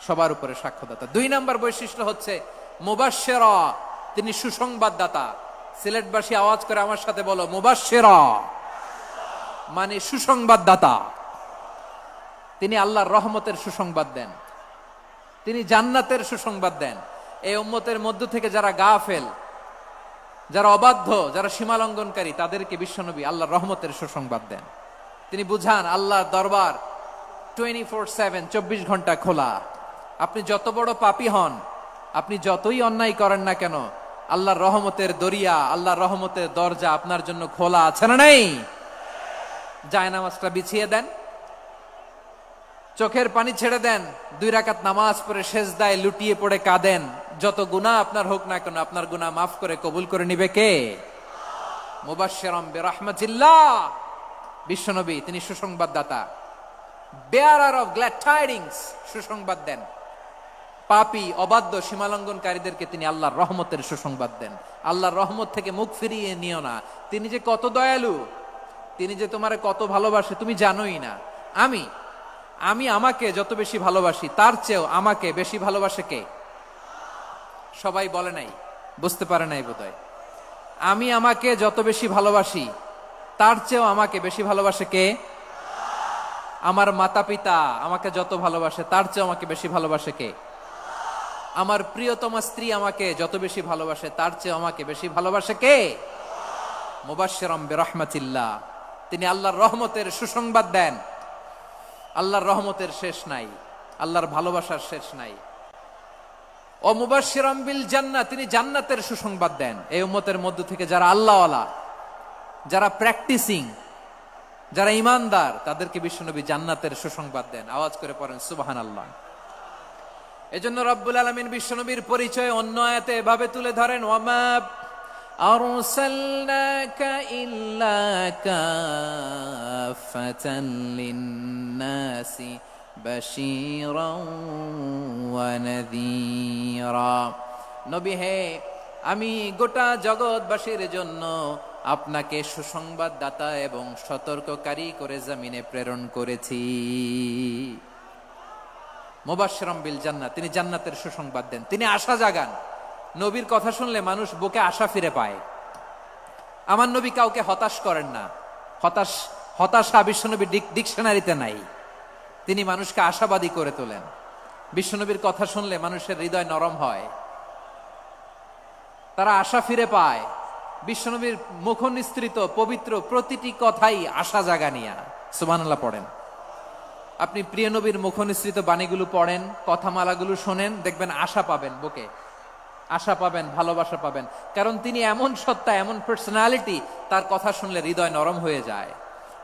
সবার উপরে সাক্ষ্যদাতা। 2 নাম্বার বৈশিষ্ট্য হচ্ছে মুবাশশিরা, তিনি সুসংবাদদাতা। সিলেটবাসী আওয়াজ করে আমার সাথে বলো মুবাশশিরা, মানে সুসংবাদদাতা। তিনি আল্লাহর রহমতের সুসংবাদ দেন, তিনি জান্নাতের সুসংবাদ দেন। এই উম্মতের মধ্য থেকে যারা গাফেল, যারা অবাধ্য, যারা সীমালঙ্ঘনকারী, তাদেরকে বিশ্বনবী আল্লাহর রহমতের সুসংবাদ দেন। তিনি বুঝান আল্লাহর দরবার 24/7, 24 ঘন্টা খোলা। আপনি যত বড় পাপী হন, আপনি যতই অন্যায় করেন না কেন, আল্লাহর রহমতের দরিয়া, আল্লাহর রহমতের দরজা আপনার জন্য খোলা আছে না নাই? জায়নামাজটা বিছিয়ে দেন, চোখের পানি ছেড়ে দেন, 2 রাকাত নামাজ পড়ে সেজদায় লুটিয়ে পড়ে কাঁদেন। যত গুনাহ আপনার হোক না কেন, আপনার গুনাহ মাফ করে কবুল করে নিবে কে? মুবাশশিরাম বিরাহমাতিল্লাহ। বিশ্বনবী তিনি সুসংবাদদাতা, বেয়ারার অফ গ্ল্যাড টাইডিংস, সুসংবাদ দেন। পাপী, অবাধ্য, সীমালঙ্ঘনকারীদেরকে তিনি আল্লাহর রহমতের সুসংবাদ দেন। আল্লাহর রহমত থেকে মুখ ফিরিয়ে নিও না। তিনি যে কত দয়ালু, তিনি যে তোমারে কত ভালোবাসে তুমি জানোই না। আমি আমাকে যত বেশি ভালোবাসি তার চেয়েও আমাকে বেশি ভালোবাসে কে? সবাই বলে নাই, বুঝতে পারে নাই বোধহয়। আমি আমাকে যত বেশি ভালোবাসি তার চেয়েও আমাকে বেশি ভালোবাসে কে? আমার মাতা পিতা আমাকে যত ভালোবাসে তার চেয়েও আমাকে বেশি ভালোবাসে কে? আমার প্রিয়তমা স্ত্রী আমাকে যত বেশি ভালোবাসে তার চেয়েও আমাকে বেশি ভালোবাসে কে? মুবাশশিরাম বিরহমাতিল্লাহ, তিনি আল্লাহর রহমতের সুসংবাদ দেন। আল্লাহর রহমতের শেষ নাই, আল্লাহর ভালোবাসার শেষ নাই। ও মুবাশশিরাম বিল জান্নাহ, তিনি জান্নাতের সুসংবাদ দেন। এই উম্মতের মধ্য থেকে যারা আল্লাহওয়ালা, যারা প্র্যাকটিসিং, যারা ঈমানদার, তাদেরকে বিশ্বনবী জান্নাতের সুসংবাদ দেন। আওয়াজ করে পড়েন সুবহানাল্লাহ। এজন্য রব্বুল আলামিন বিশ্বনবীর পরিচয় অন্য আয়াতে এভাবে তুলে ধরেন, ওয়ামা আরসালনাকা ইল্লা কাফাতান লিন্নাসি বাশীরাও ওয়া নাযীরা। নবী হে, আমি গোটা জগৎবাসীর জন্য আপনাকে সুসংবাদদাতা এবং সতর্ককারী করে জমিনে প্রেরণ করেছি। মুবাশশিরাম বিল জান্নাহ, তিনি জান্নাতের সুসংবাদ দেন, তিনি আশা জাগান। নবীর কথা শুনলে মানুষ বুকে আশা ফিরে পায়। আমার নবী কাউকে হতাশ করেন না। হতাশা বিশ্বনবীর ডিকশনারিতে নাই। তিনি মানুষকে আশাবাদী করে তোলেন। বিশ্বনবীর কথা শুনলে মানুষের হৃদয় নরম হয়, তারা আশা ফিরে পায়। বিশ্বনবীর মুখ নিঃসৃত পবিত্র প্রতিটি কথাই আশা জাগানিয়া। সুবহানাল্লাহ পড়েন। আপনি প্রিয় নবীর মুখ নিঃসৃত বাণীগুলো পড়েন, কথামালাগুলো শোনেন, দেখবেন আশা পাবেন, বুকে আশা পাবেন, ভালোবাসা পাবেন। কারণ তিনি এমন সত্তা, এমন পার্সোনালিটি, তার কথা শুনলে হৃদয় নরম হয়ে যায়।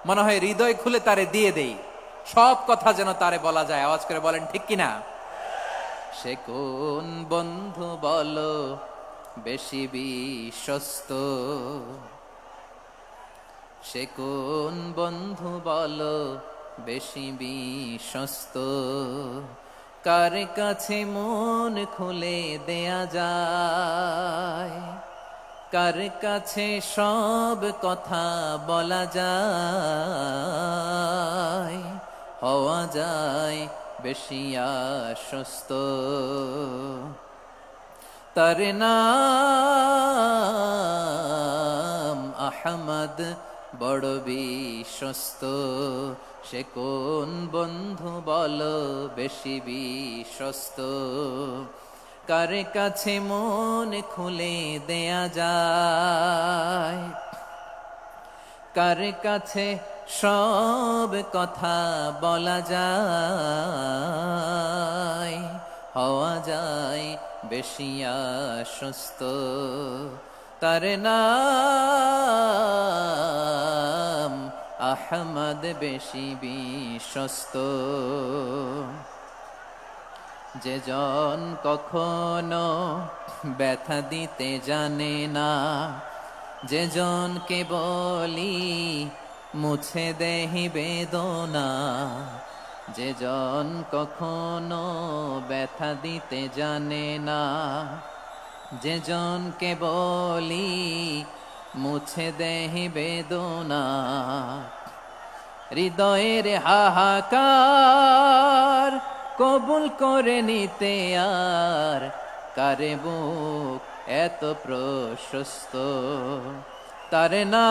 মনে হয় হৃদয় খুলে তারে দিয়ে দেই, সব কথা যেন তারে বলা যায়। আওয়াজ করে বলেন ঠিক কিনা? সে কোন বন্ধু বলো বেশি বিশ্বস্ত, সে কোন বন্ধু বলো বেশি বিশ্বস্ত, কার কাছে মন খুলে দেয়া যায়, কার কাছে সব কথা বলা যায়, হওয়া যায় বেশি আশ্বস্ত। তার নাম আহমদ, বড় বিশ্বস্ত। সে কোন বন্ধু বলো বেশি বিশ্বস্ত, কার কাছে মন খুলে দেয়া যায়, কার কাছে সব কথা বলা যায়, হওয়া যায় বেশি আশ্বস্ত। তার নাম আহমদ, বেশি বিশ্বস্ত। যে জন কখনো ব্যথা দিতে জানে না, যে জনকে বলি মুছে দেহি বেদনা, যে জন কখনো ব্যথা দিতে জানে না, যে জনকে বলি মুছে দেহি বেদনা, হৃদয়ের হাহাকার কবুল করে নিতে আর কারে বুক এত প্রশস্ত। তার নাম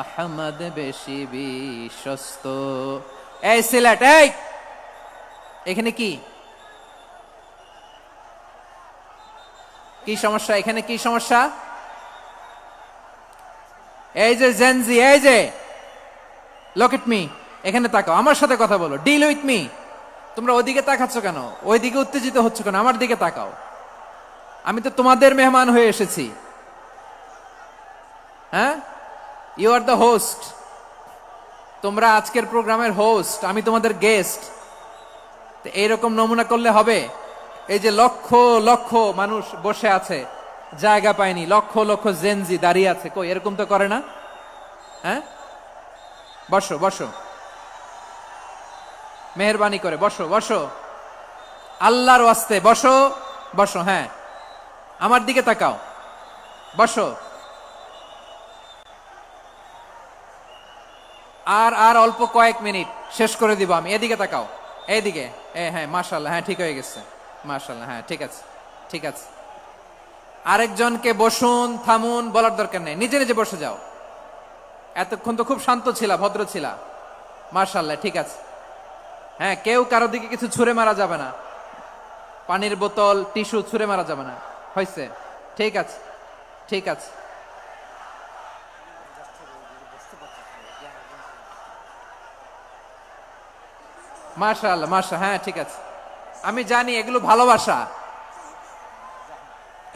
আহমদ, বেশি বিশ্বস্ত। এই সিলেট, এই এখানে কি কি সমস্যা? এখানে কি সমস্যা? এই যে জেনজি, এই যে লুক এট মি, এখানে তাকাও, আমার সাথে কথা বলো, ডিল উইথ মি। তোমরা ওইদিকে তাকাচ্ছ কেন? ওইদিকে উত্তেজিত হচ্ছ কেন? আমার দিকে তাকাও। আমি তো তোমাদের মেহমান হয়ে এসেছি। হ্যাঁ, ইউ আর দ্য হোস্ট। তোমরা আজকের প্রোগ্রামের হোস্ট, আমি তোমাদের গেস্ট। এইরকম নমুনা করলে হবে? এই যে লক্ষ লক্ষ মানুষ বসে আছে, জায়গা পায়নি, লক্ষ লক্ষ জেনজি দাঁড়িয়ে আছে, কই এরকম তো করে না? হ্যাঁ, বসো বসো, মেহেরবানি করে বসো বসো, আল্লাহর ওয়াস্তে বসো বসো। হ্যাঁ, আমার দিকে তাকাও, বসো। আর অল্প কয়েক মিনিট, শেষ করে দিব আমি। এদিকে তাকাও, এইদিকে। হ্যাঁ, মাশাআল্লাহ, হ্যাঁ ঠিক হয়ে গেছে, মাশাআল্লাহ, হ্যাঁ ঠিক আছে, ঠিক আছে। আরেকজনকে বসুন, থামুন বলার দরকার নেই, নিজে নিজে বসে যাও। এতক্ষণ তো খুব শান্ত ছিলা, ভদ্র ছিলা, মাশাআল্লাহ, ঠিক আছে। হ্যাঁ, কেউ কারো দিকে কিছু ছুঁড়ে মারা যাবে না, পানির বোতল, টিস্যু ছুঁড়ে মারা যাবে না, হয়েছে, ঠিক আছে। ঠিক আছে, মাশাআল্লাহ মাশা, হ্যাঁ ঠিক আছে, আমি জানি এগুলো ভালোবাসা,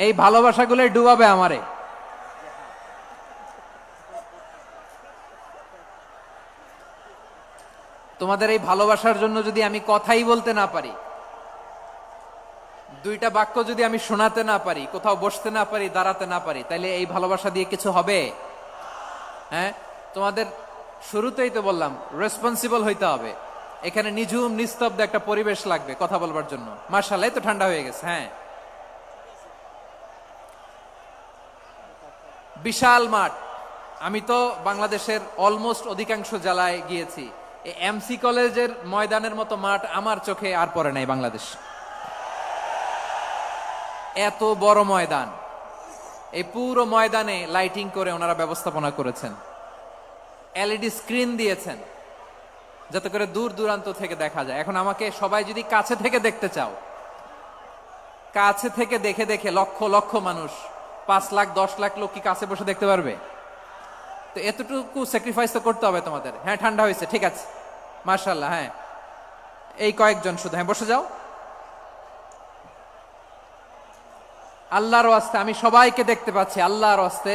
এই ভালোবাসাগুলোই ডুবাবে আমারে। তোমাদের এই ভালোবাসার জন্য যদি আমি কথাই বলতে না পারি, দুইটা বাক্য যদি আমি শোনাতে না পারি, কোথাও বসতে না পারি, দাঁড়াতে না পারি, তাইলে এই ভালোবাসা দিয়ে কিছু হবে? হ্যাঁ, তোমাদের শুরুতেই তো বললাম রেসপন্সিবল হইতে হবে। এখানে নিঝুম নিস্তব্ধ একটা পরিবেশ লাগবে কথা বলবার জন্য। মাশাআল্লাহ, তো ঠান্ডা হয়ে গেছে। হ্যাঁ, বিশাল মাঠ। আমি তো বাংলাদেশের অলমোস্ট অধিকাংশ জেলায় গিয়েছি, এই এমসি কলেজের ময়দানের মতো মাঠ আমার চোখে আর পড়ে নাই বাংলাদেশ। এত বড় ময়দান, এই পুরো ময়দানে লাইটিং করে ওনারা ব্যবস্থাপনা করেছেন, এলইডি স্ক্রিন দিয়েছেন যাতে করে দূর দূরান্ত থেকে দেখা যায়। এখন আমাকে সবাই যদি কাছে থেকে দেখতে চাও, কাছে থেকে দেখে দেখে লক্ষ লক্ষ মানুষ, 5 লাখ 10 লাখ লোক কি কাছে বসে দেখতে পারবে? তো এতটুকু স্যাক্রিফাইস তো করতে হবে তোমাদের। হ্যাঁ, ঠান্ডা হয়েছে, ঠিক আছে, মাশাআল্লাহ। হ্যাঁ, এই কয়েকজন শুধু, হ্যাঁ বসে যাও। আল্লাহর ওয়াস্তে আমি সবাইকে দেখতে পাচ্ছি, আল্লাহর ওয়াস্তে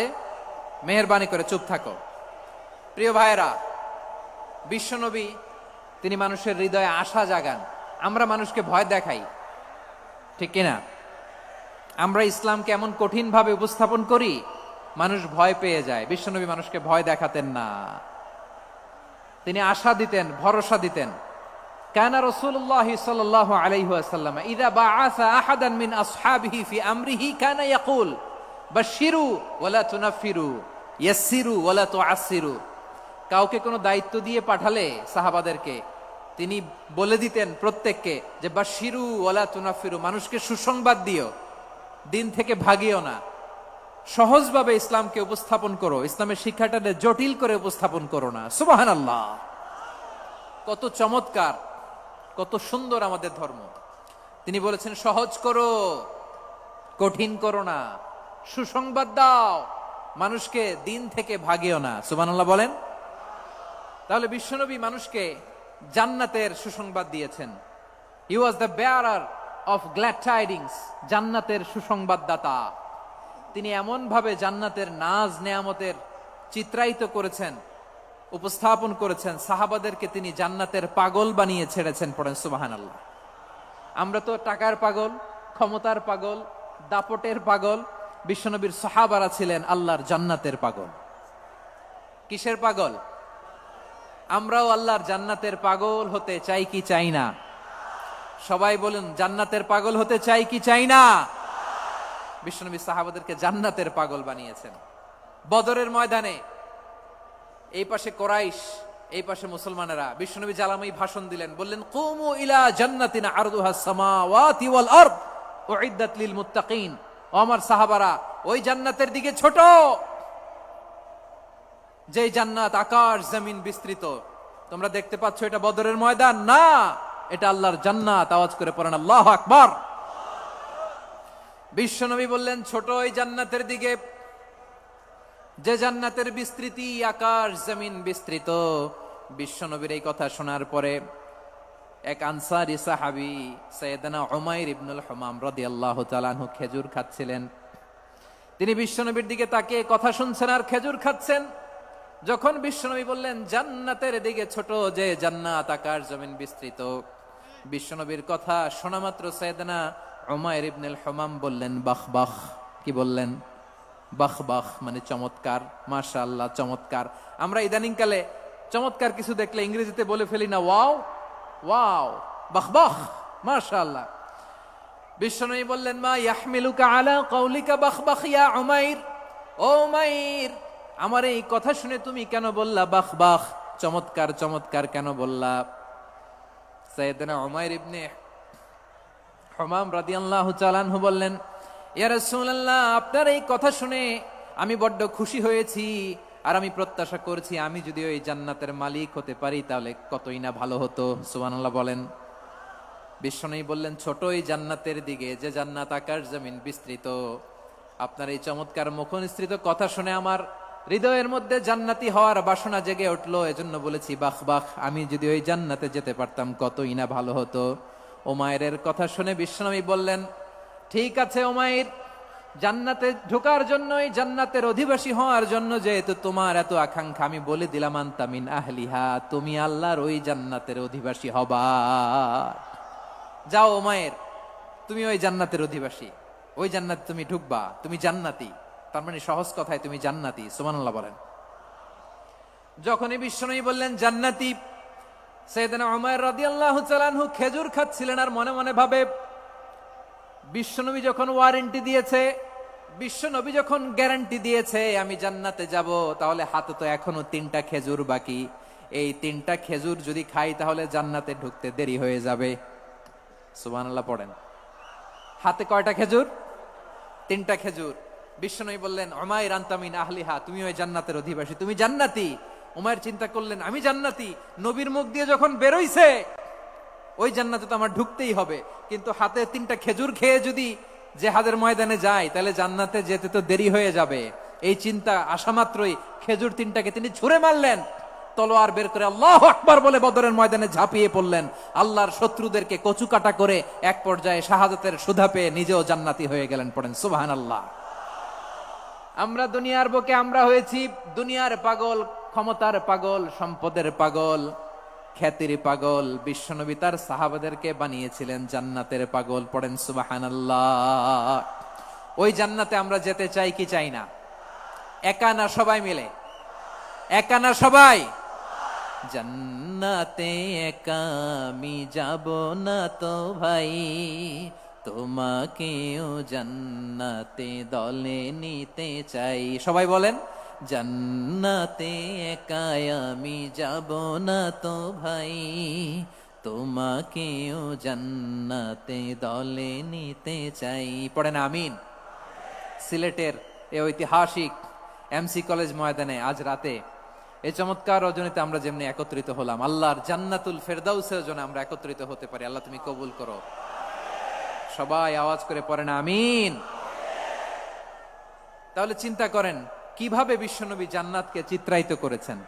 মেহেরবানি করে চুপ থাকো। প্রিয় ভাইয়েরা, বিশ্বনবী তিনি মানুষের হৃদয়ে আশা জাগান। আমরা মানুষকে ভয় দেখাই, ঠিক কিনা? আমরা ইসলামকে এমন কঠিন ভাবে উপস্থাপন করি, মানুষ ভয় পেয়ে যায়। বিশ্বনবী মানুষকে ভয় দেখাতেন না, তিনি আশা দিতেন, ভরসা দিতেন। কানা রাসূলুল্লাহ সাল্লাল্লাহু আলাইহি ওয়াসাল্লাম ইযা বাআসা আহাদান মিন আসহাবিহি ফি আমরিহি কানা ইয়াকুল বাশশিরু ওয়ালা তুনাফিরু ইয়াসসিরু ওয়ালা তুআসসিরু। কাউকে কোনো দায়িত্ব দিয়ে পাঠালে সাহাবাদেরকে তিনি বলে দিতেন প্রত্যেককে যে বাশশিরু ওয়ালা তুনাফিরু, মানুষকে সুসংবাদ দিও, দিন থেকে ভাগিও না। সহজভাবে ইসলামকে উপস্থাপন করো, ইসলামের শিক্ষাটাকে জটিল করে উপস্থাপন করো না। সুবহানাল্লাহ, কত চমৎকার, কত সুন্দর আমাদের ধর্ম। তিনি বলেছেন সহজ করো, কঠিন করো না, সুসংবাদ দাও, মানুষকে দিন থেকে ভাগিও না। সুবহানাল্লাহ বলেন। তাহলে বিশ্বনবী মানুষকে জান্নাতের সুসংবাদ দিয়েছেন। He was the bearer of glad tidings, জান্নাতের সুসংবাদদাতা। তিনি এমন ভাবে জান্নাতের নাজ নেয়ামতের চিত্রায়িত করেছেন, উপস্থাপন করেছেন, সাহাবাদেরকে তিনি জান্নাতের পাগল বানিয়ে ছেড়েছেন। পড়েন সুবহানাল্লাহ। আমরা তো টাকার পাগল, ক্ষমতার পাগল, দাপটের পাগল। বিশ্বনবীর সাহাবারা ছিলেন আল্লাহর জান্নাতের পাগল। কিসের পাগল? আমরাও আল্লাহর জান্নাতের পাগল হতে চাই কি চাই না? সবাই বলুন, জান্নাতের পাগল হতে চাই কি চাই না? বিশ্বনবী সাহাবাদেরকে জান্নাতের পাগল বানিয়েছেন। বদরের ময়দানে এই পাশে কোরাইশ, এই পাশে মুসলমানেরা। বিশ্বনবী জালামাই ভাষণ দিলেন, বললেন কুমু ইলা জান্নাতিন আরদুহাস সামাওয়াতি ওয়াল আরদ উইদ্দাত লিল মুত্তাকিন। ও আমার সাহাবারা, ওই জান্নাতের দিকে ছোট, যে জান্নাত আকাশ জমিন বিস্তৃত। তোমরা দেখতে পাচ্ছ এটা বদরের ময়দান না, এটা আল্লাহর জান্নাত। আওয়াজ করে পড়েন আল্লাহু আকবার। বিশ্বনবী বললেন ছোট ওই জান্নাতের দিকে, যে জান্নাতের বিস্তৃতি আকাশ জমিন বিস্তৃত। বিশ্বনবীর এই কথা শোনার পরে এক আনসারী সাহাবী সাইয়েদনা উমাইর ইবনুল হুমাম রাদিয়াল্লাহু তাআলা আনহু খেজুর খাচ্ছিলেন। তিনি বিশ্বনবীর দিকে তাকিয়ে কথা শুনছেন আর খেজুর খাচ্ছেন। যখন বিশ্বনবী বললেন জান্নাতের দিকে ছোট, যে জান্নাত আকাশ জমিন বিস্তৃত, বিশ্বনবীর কথা শোনা মাত্র সাইয়েদনা উমাইর ইবনুল হুমাম বললেন বাহ বাহ। কি বললেন? বাহ বাহ, মানে চমৎকার, মাশাআল্লাহ চমৎকার। আমরা ইদানিং কালে চমৎকার কিছু দেখলে ইংরেজিতে বলে ফেলি না ওয়াও ওয়াও, বাহ বাহ, মাশাআল্লাহ। বিশ্বনবী বললেন মা ইয়াহমিলুকা আলা কাউলিকা বাহ বাহ ইয়া উমাইর। ও উমাইর, আমার এই কথা শুনে তুমি কেন বললা বাহ বাহ, চমৎকার চমৎকার কেন বললা? সাইয়েদনা উমাইর ইবনে হুমাম রাদিয়াল্লাহু তাআলা আনহু বললেন ইয়া রাসূলুল্লাহ, আপনার এই কথা শুনে আমি বড্ড খুশি হয়েছি, আর আমি প্রত্যাশা করছি আমি যদি ওই জান্নাতের মালিক হতে পারি তাহলে কতই না ভালো হতো। সুবহানাল্লাহ বলেন। বিশ্বনবী বললেন ছোট ওই জান্নাতের দিকে, যে জান্নাত আকাশ জমিন বিস্তৃত। আপনার এই চমৎকার মুখনিসৃত কথা শুনে আমার হৃদয়ের মধ্যে জান্নাতি হওয়ার বাসনা জেগে উঠলো। এজন্য বলেছি বাহ বাহ, আমি যদি ওই জান্নাতে যেতে পারতাম কতই না ভালো হতো। উমাইরের কথা শুনে বিশ্বনবী বললেন, ঠিক আছে উমাইর, জান্নাতে ঢোকার জন্যই, জান্নাতের অধিবাসী হওয়ার জন্য যেহেতু তোমার এত আকাঙ্ক্ষা, আমি বলে দিলাম আনতা মিন আহলিহা, তুমি আল্লাহর ওই জান্নাতের অধিবাসী হবা। যাও উমাইর, তুমি ওই জান্নাতের অধিবাসী, ওই জান্নাতে তুমি ঢুকবা, তুমি জান্নাতি। তার মানে সহজ কথায় তুমি জান্নাতি। সুবহানাল্লাহ বলেন। যখনই বিশ্বনবী বললেন জান্নাতি, সাইয়েদনা উমাইর রাদিয়াল্লাহু তাআলা আনহু খেজুর খাচ্ছিলেন আর মনে মনে ভাবে, বিশ্বনবী যখন ওয়ারেন্টি দিয়েছে, বিশ্বনবী যখন গ্যারান্টি দিয়েছে আমি জান্নাতে যাব, তাহলে হাতে তো এখনো 3টা খেজুর বাকি। এই 3টা খেজুর যদি খাই তাহলে জান্নাতে ঢুকতে দেরি হয়ে যাবে। সুবহানাল্লাহ পড়েন। হাতে কয়টা খেজুর? 3টা খেজুর। বিশ্বনবী বললেন, উমাইর আনতা মিন আহলিহা, তুমি ওই জান্নাতের অধিবাসী, তুমি জান্নাতি। উমাইর চিন্তা করলেন, আমি জান্নাতি, নবীর মুখ দিয়ে যখন বেরোইছে ওই জান্নাতে তো আমার ঢুকতেই হবে, কিন্তু হাতে 3টা খেজুর খেয়ে যদি জিহাদের ময়দানে যাই তাহলে জান্নাতে যেতে তো দেরি হয়ে যাবে। এই চিন্তা আসা মাত্রই খেজুর 3টাকে তিনি ছুঁড়ে মারলেন, তলোয়ার বের করে আল্লাহু আকবার বলে বদরের ময়দানে ঝাঁপিয়ে পড়লেন। আল্লাহর শত্রুদেরকে কচুকাটা করে এক পর্যায়ে শাহাদাতের সুধা পেয়ে নিজেও জান্নাতি হয়ে গেলেন। পড়েন সুবহানাল্লাহ। আমরা দুনিয়ার বুকে আমরা হয়েছি দুনিয়ার পাগল, ক্ষমতার পাগল, সম্পদের পাগল, খ্যাতির পাগল। বিশ্বনবী তার সাহাবাদেরকে বানিয়েছিলেন জান্নাতের পাগল। পড়েন সুবহানাল্লাহ। ওই জান্নাতে আমরা যেতে চাই কি চাই না? একা না সবাই মিলে? একা না সবাই? জান্নাতে একা আমি যাব না তো ভাই, তোমাকেও জান্নাতে দলে নিতে চাই। সবাই বলেন, জান্নাতে একা আমি যাব না তো ভাই, তোমাকেও জান্নাতে দলে নিতে চাই। পড়েন আমিন। সিলেটের এই ঐতিহাসিক এমসি কলেজ ময়দানে আজ রাতে এই চমৎকার রজনীতে আমরা যেমনি একত্রিত হলাম, আল্লাহর জান্নাতুল ফেরদাউসের জন্য আমরা একত্রিত হতে পারি। আল্লাহ তুমি কবুল করো। সবাই আওয়াজ করে পড়েন আমিন। তাহলে চিন্তা করেন কিভাবে বিশ্বনবী জান্নাতকে চিত্রায়িত করেছেন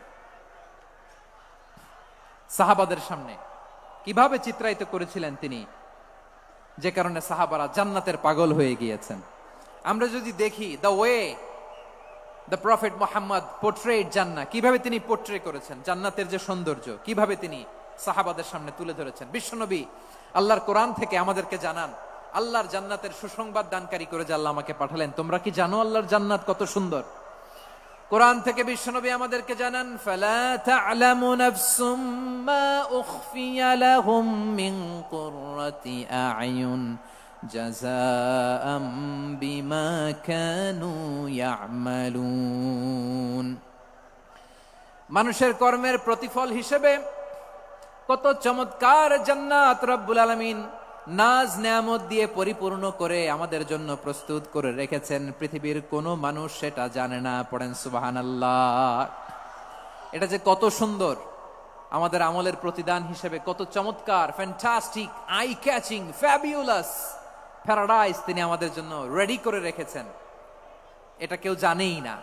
সাহাবাদের সামনে, কিভাবে চিত্রায়িত করেছিলেন তিনি, যে কারণে সাহাবারা জান্নাতের পাগল হয়ে গিয়েছেন। আমরা যদি দেখি the way the prophet Muhammad portrait জান্নাত, কিভাবে তিনি পোর্ট্রে করেছেন জান্নাতের যে সৌন্দর্য, কিভাবে তিনি সাহাবাদের সামনে তুলে ধরেছেন। বিশ্বনবী আল্লাহর কোরআন থেকে আমাদেরকে জানান, আল্লাহর জান্নাতের সুসংবাদ দানকারী করে যে আল্লাহ আমাকে পাঠালেন, তোমরা কি জানো আল্লাহর জান্নাত কত সুন্দর? কোরআন থেকে বিশ্বনবী আমাদেরকে জানান, ফালা তা'লামু নাফসুম মা উখফিয়া লাহুম মিন কুররাতি আ'য়ুন জাযাআম বিমা কানু ইয়া'মালুন। মানুষের কর্মের প্রতিফল হিসেবে কত চমৎকার জান্নাত রব্বুল আলামিন নাজ নেয়ামত দিয়ে পরিপূর্ণ করে আমাদের জন্য প্রস্তুত করে রেখেছেন। পৃথিবীর কোনো মানুষ সেটা জানে না। পড়েন সুবহানাল্লাহ। এটা যে কত সুন্দর, আমাদের আমলের প্রতিদান হিসেবে কত চমৎকার, fantastic, eye catching, fabulous paradise তিনি আমাদের জন্য রেডি করে রেখেছেন। এটা কেউ জানেই না,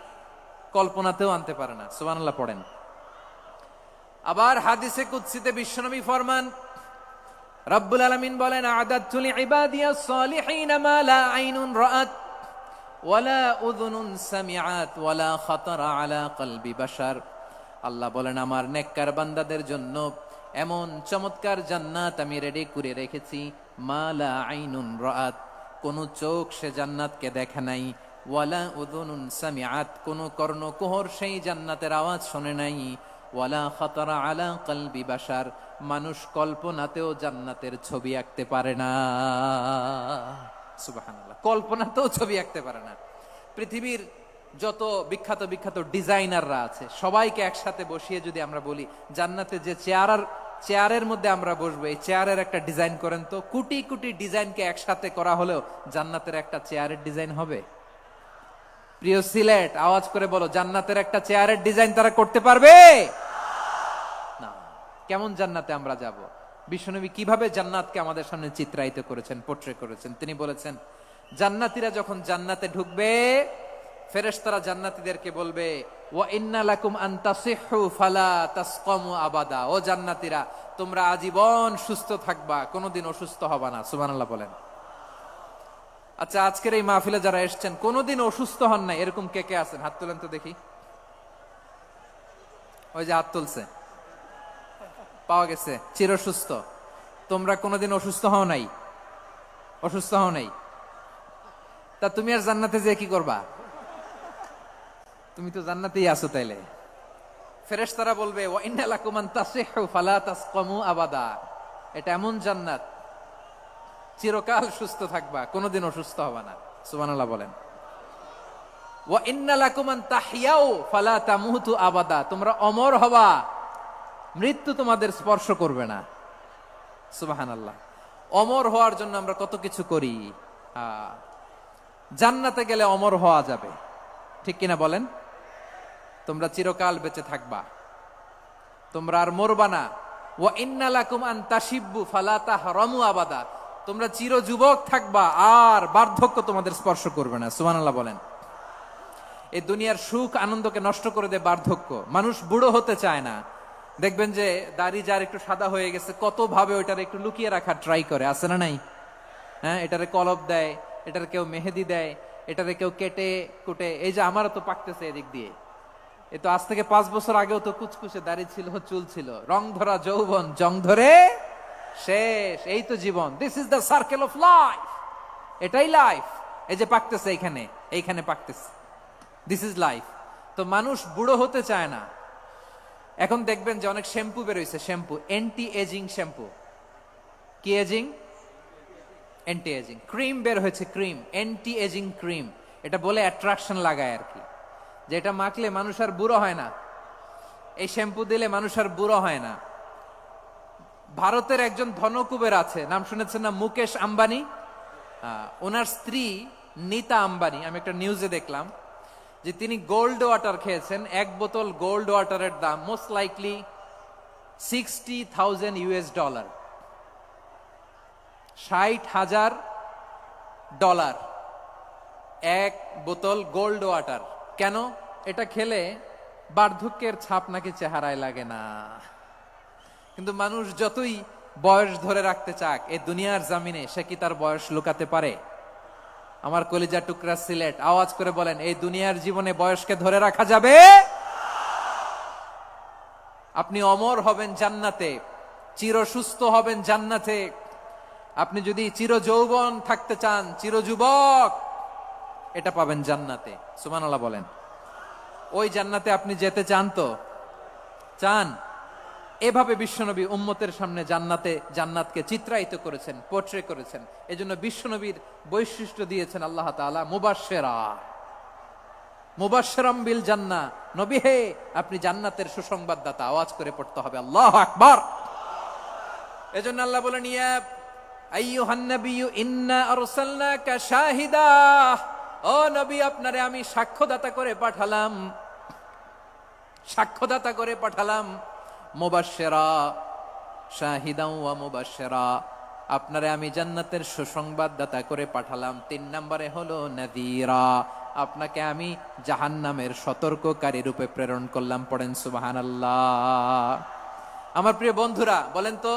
কল্পনাতেও আনতে পারে না। সুবহানাল্লাহ পড়েন। আবার হাদিসে কুদসিতে বিশ্বনবী ফরমান, রব্বুল আলামিন বলেন, আ'দাতু লিইবাদিয়াস সালিহিনা মা লা আইনুন রাআত ওয়ালা উযুনুন সামিআত ওয়ালা খাতারা আলা কলবি বাশার। আল্লাহ বলেন, আমার নেককার বান্দাদের জন্য এমন চমৎকার জান্নাত আমি রেডি করে রেখেছি, মা লা আইনুন রাআত, কোন চোখ সে জান্নাতকে দেখে নাই, ওয়ালা উযুনুন সামিআত, কোন কর্ণকুহর সেই জান্নাতের আওয়াজ শোনে নাই, ওয়ালা খাতারা আলা কলবি বাশার, মানুষ কল্পনাতেও জান্নাতের ছবি আঁকতে পারে না। সুবহানাল্লাহ, কল্পনাতেও ছবি আঁকতে পারে না। পৃথিবীর যত বিখ্যাত বিখ্যাত ডিজাইনাররা আছে সবাইকে একসাথে বসিয়ে যদি আমরা বলি জান্নাতে যে চেয়ারের মধ্যে আমরা বসবো, এই চেয়ারের একটা ডিজাইন করেন তো, কোটি কোটি ডিজাইনকে একসাথে করা হলেও জান্নাতের একটা চেয়ারের ডিজাইন হবে? প্রিয় সিলেট, আওয়াজ করে বলো, জান্নাতের একটা চেয়ারের ডিজাইন তারা করতে পারবে না। কেমন জান্নাতে আমরা যাব? বিশ্বনবী কিভাবে জান্নাতকে আমাদের সামনে চিত্রায়িত করেছেন, পোর্ট্রে করেছেন? তিনি বলেছেন, জান্নাতীরা যখন জান্নাতে ঢুকবে, ফেরেশতারা জান্নাতীদেরকে বলবে, ওয়া ইন্না লাকুম আন তাসিহু ফালা তাসকামু আবাদা। ও জান্নাতীরা, তোমরা আজীবন সুস্থ থাকবা, কোনোদিন অসুস্থ হবা না। সুবহানাল্লাহ বলেন। আচ্ছা, আজকের এই মাহফিলে যারা এসেছেন কোনোদিন অসুস্থ হন নাই, এরকম কে কে আছেন? হাত তুলেন তো দেখি। ওই যে হাত তুলছে, পাওয়া গেছে, চিরসুস্থ। তোমরা কোনোদিন অসুস্থ হও নাই? অসুস্থ হও নাই? তা তুমি আর জান্নাতে যে কি করবা? তুমি তো জান্নাতেই আছো তাইলে। ফেরেশতারা বলবে, ওয়া ইন্না লাকুম আন তাসিহু ফালা তাসকামু আবাদা। এটা এমন জান্নাত, চিরকাল সুস্থ থাকবা, কোনোদিন অসুস্থ হবা না। সুবহানাল্লাহ বলেন। ওয়া ইন্না লাকুম আন তাহইয়াউ ফালা তামুতু আবাদা। তোমরা অমর হবা, মৃত্যু তোমাদের স্পর্শ করবে না। সুবহানাল্লাহ। অমর হওয়ার জন্য আমরা কত কিছু করি। জান্নাতে গেলে অমর হওয়া যাবে, ঠিক কিনা বলেন? তোমরা চিরকাল বেঁচে থাকবা, তোমরা আর মরবা না। ওয়া ইন্না লাকুম আন তাশিব্বু ফালা তাহরামু আবাদা। তোমরা চির যুবক থাকবা, আর বার্ধক্য তোমাদের স্পর্শ করবে না। সুবহানাল্লাহ বলেন। এই দুনিয়ার সুখ আনন্দকে নষ্ট করে দেয় বার্ধক্য। মানুষ বুড়ো হতে চায় না। দেখবেন যে দাড়ি যার একটু সাদা হয়ে গেছে, কত ভাবে ওইটার একটু লুকিয়ে রাখার ট্রাই করে, আছে না নাই? হ্যাঁ, এটারে কলপ দেয়, এটার কেউ মেহেদি দেয়, এটারে কেউ কেটে কুটে। এই যে আমারও তো পাকতেছে এদিক দিয়ে। এ তো আজ থেকে 5 বছর আগেও তো কুচকুচে দাড়ি ছিল, চুল ছিল, রং ধরা যৌবন, জং ধরে শেষ। এই তো জীবন। This is the circle of life. এটাই লাইফ। এই যে পাকতেছে এইখানে, এইখানে পাকতেছে, দিস ইজ লাইফ। তো মানুষ বুড়ো হতে চায় না। এখন দেখবেন যে অনেক শ্যাম্পু বেরোইছে, শ্যাম্পু, অ্যান্টি এজিং শ্যাম্পু। কি এজিং? Anti ageing. ক্রিম বের হয়েছে, ক্রিম, অ্যান্টি এজিং ক্রিম। এটা বলে অ্যাট্রাকশন লাগায় আর কি, যে এটা মাখলে মানুষ আর বুড়ো হয় না, এই শ্যাম্পু দিলে মানুষ আর বুড়ো হয় না। ভারতের একজন ধনকুবের আছে, নাম শুনেছেন না? মুকেশ আম্বানি। ওনার স্ত্রী নীতা আম্বানি, আমি একটা নিউজে দেখলাম যে তিনি গোল্ড ওয়াটার খেয়েছেন। 1 বোতল গোল্ড ওয়াটারের দাম মোস্ট লাইকলি $60,000, $60,000 1 বোতল গোল্ড ওয়াটার। কেন? এটা খেলে বার্ধক্যের ছাপ নাকি চেহারায় লাগে না। কিন্তু মানুষ যতই বয়স ধরে রাখতে চাক, এই দুনিয়ার জামিনে সে কি তার বয়স লুকাতে পারে? আমার কলিজা টুকরা সিলেট, আওয়াজ করে বলেন, এই দুনিয়ার জীবনে বয়সকে ধরে রাখা যাবে? আপনি অমর হবেন জান্নাতে, চির সুস্থ হবেন জান্নাতে। আপনি যদি চির যৌবন থাকতে চান, চির যুবক, এটা পাবেন জান্নাতে। সুবহানাল্লাহ বলেন। ওই জান্নাতে আপনি যেতে চান তো? চান? এভাবে বিশ্বনবী উম্মতের সামনে জান্নাতকে চিত্রায়িত করেছেন, পোর্ট্রে করেছেন। এজন্য বিশ্বনবীর বৈশিষ্ট্য দিয়েছেন আল্লাহ তাআলা মুবাশশিরা, মুবাশশিরাম বিল জান্নাহ। নবী হে, আপনি জান্নাতের সুসংবাদদাতা। আওয়াজ করে পড়তে হবে আল্লাহু আকবার। এজন্য আল্লাহ বলেন, ইয়া আইয়ুহান নাবিয়্যু ইন্না আরসালনাকা শাহিদা। ও নবী, আপনারে আমি সাক্ষ্যদাতা করে পাঠালাম, সাক্ষ্যদাতা করে পাঠালাম। মুবাশশিরা, শাহিদাও ওয়া মুবাশশিরা, আপনারে আমি জান্নাতের সুসংবাদদাতা করে পাঠালাম। 3 নম্বরে হলো নাযীরা, আপনাকে আমি জাহান্নামের সতর্ককারী রূপে প্রেরণ করলাম। পড়েন সুবহানাল্লাহ। আমার প্রিয় বন্ধুরা, বলেন তো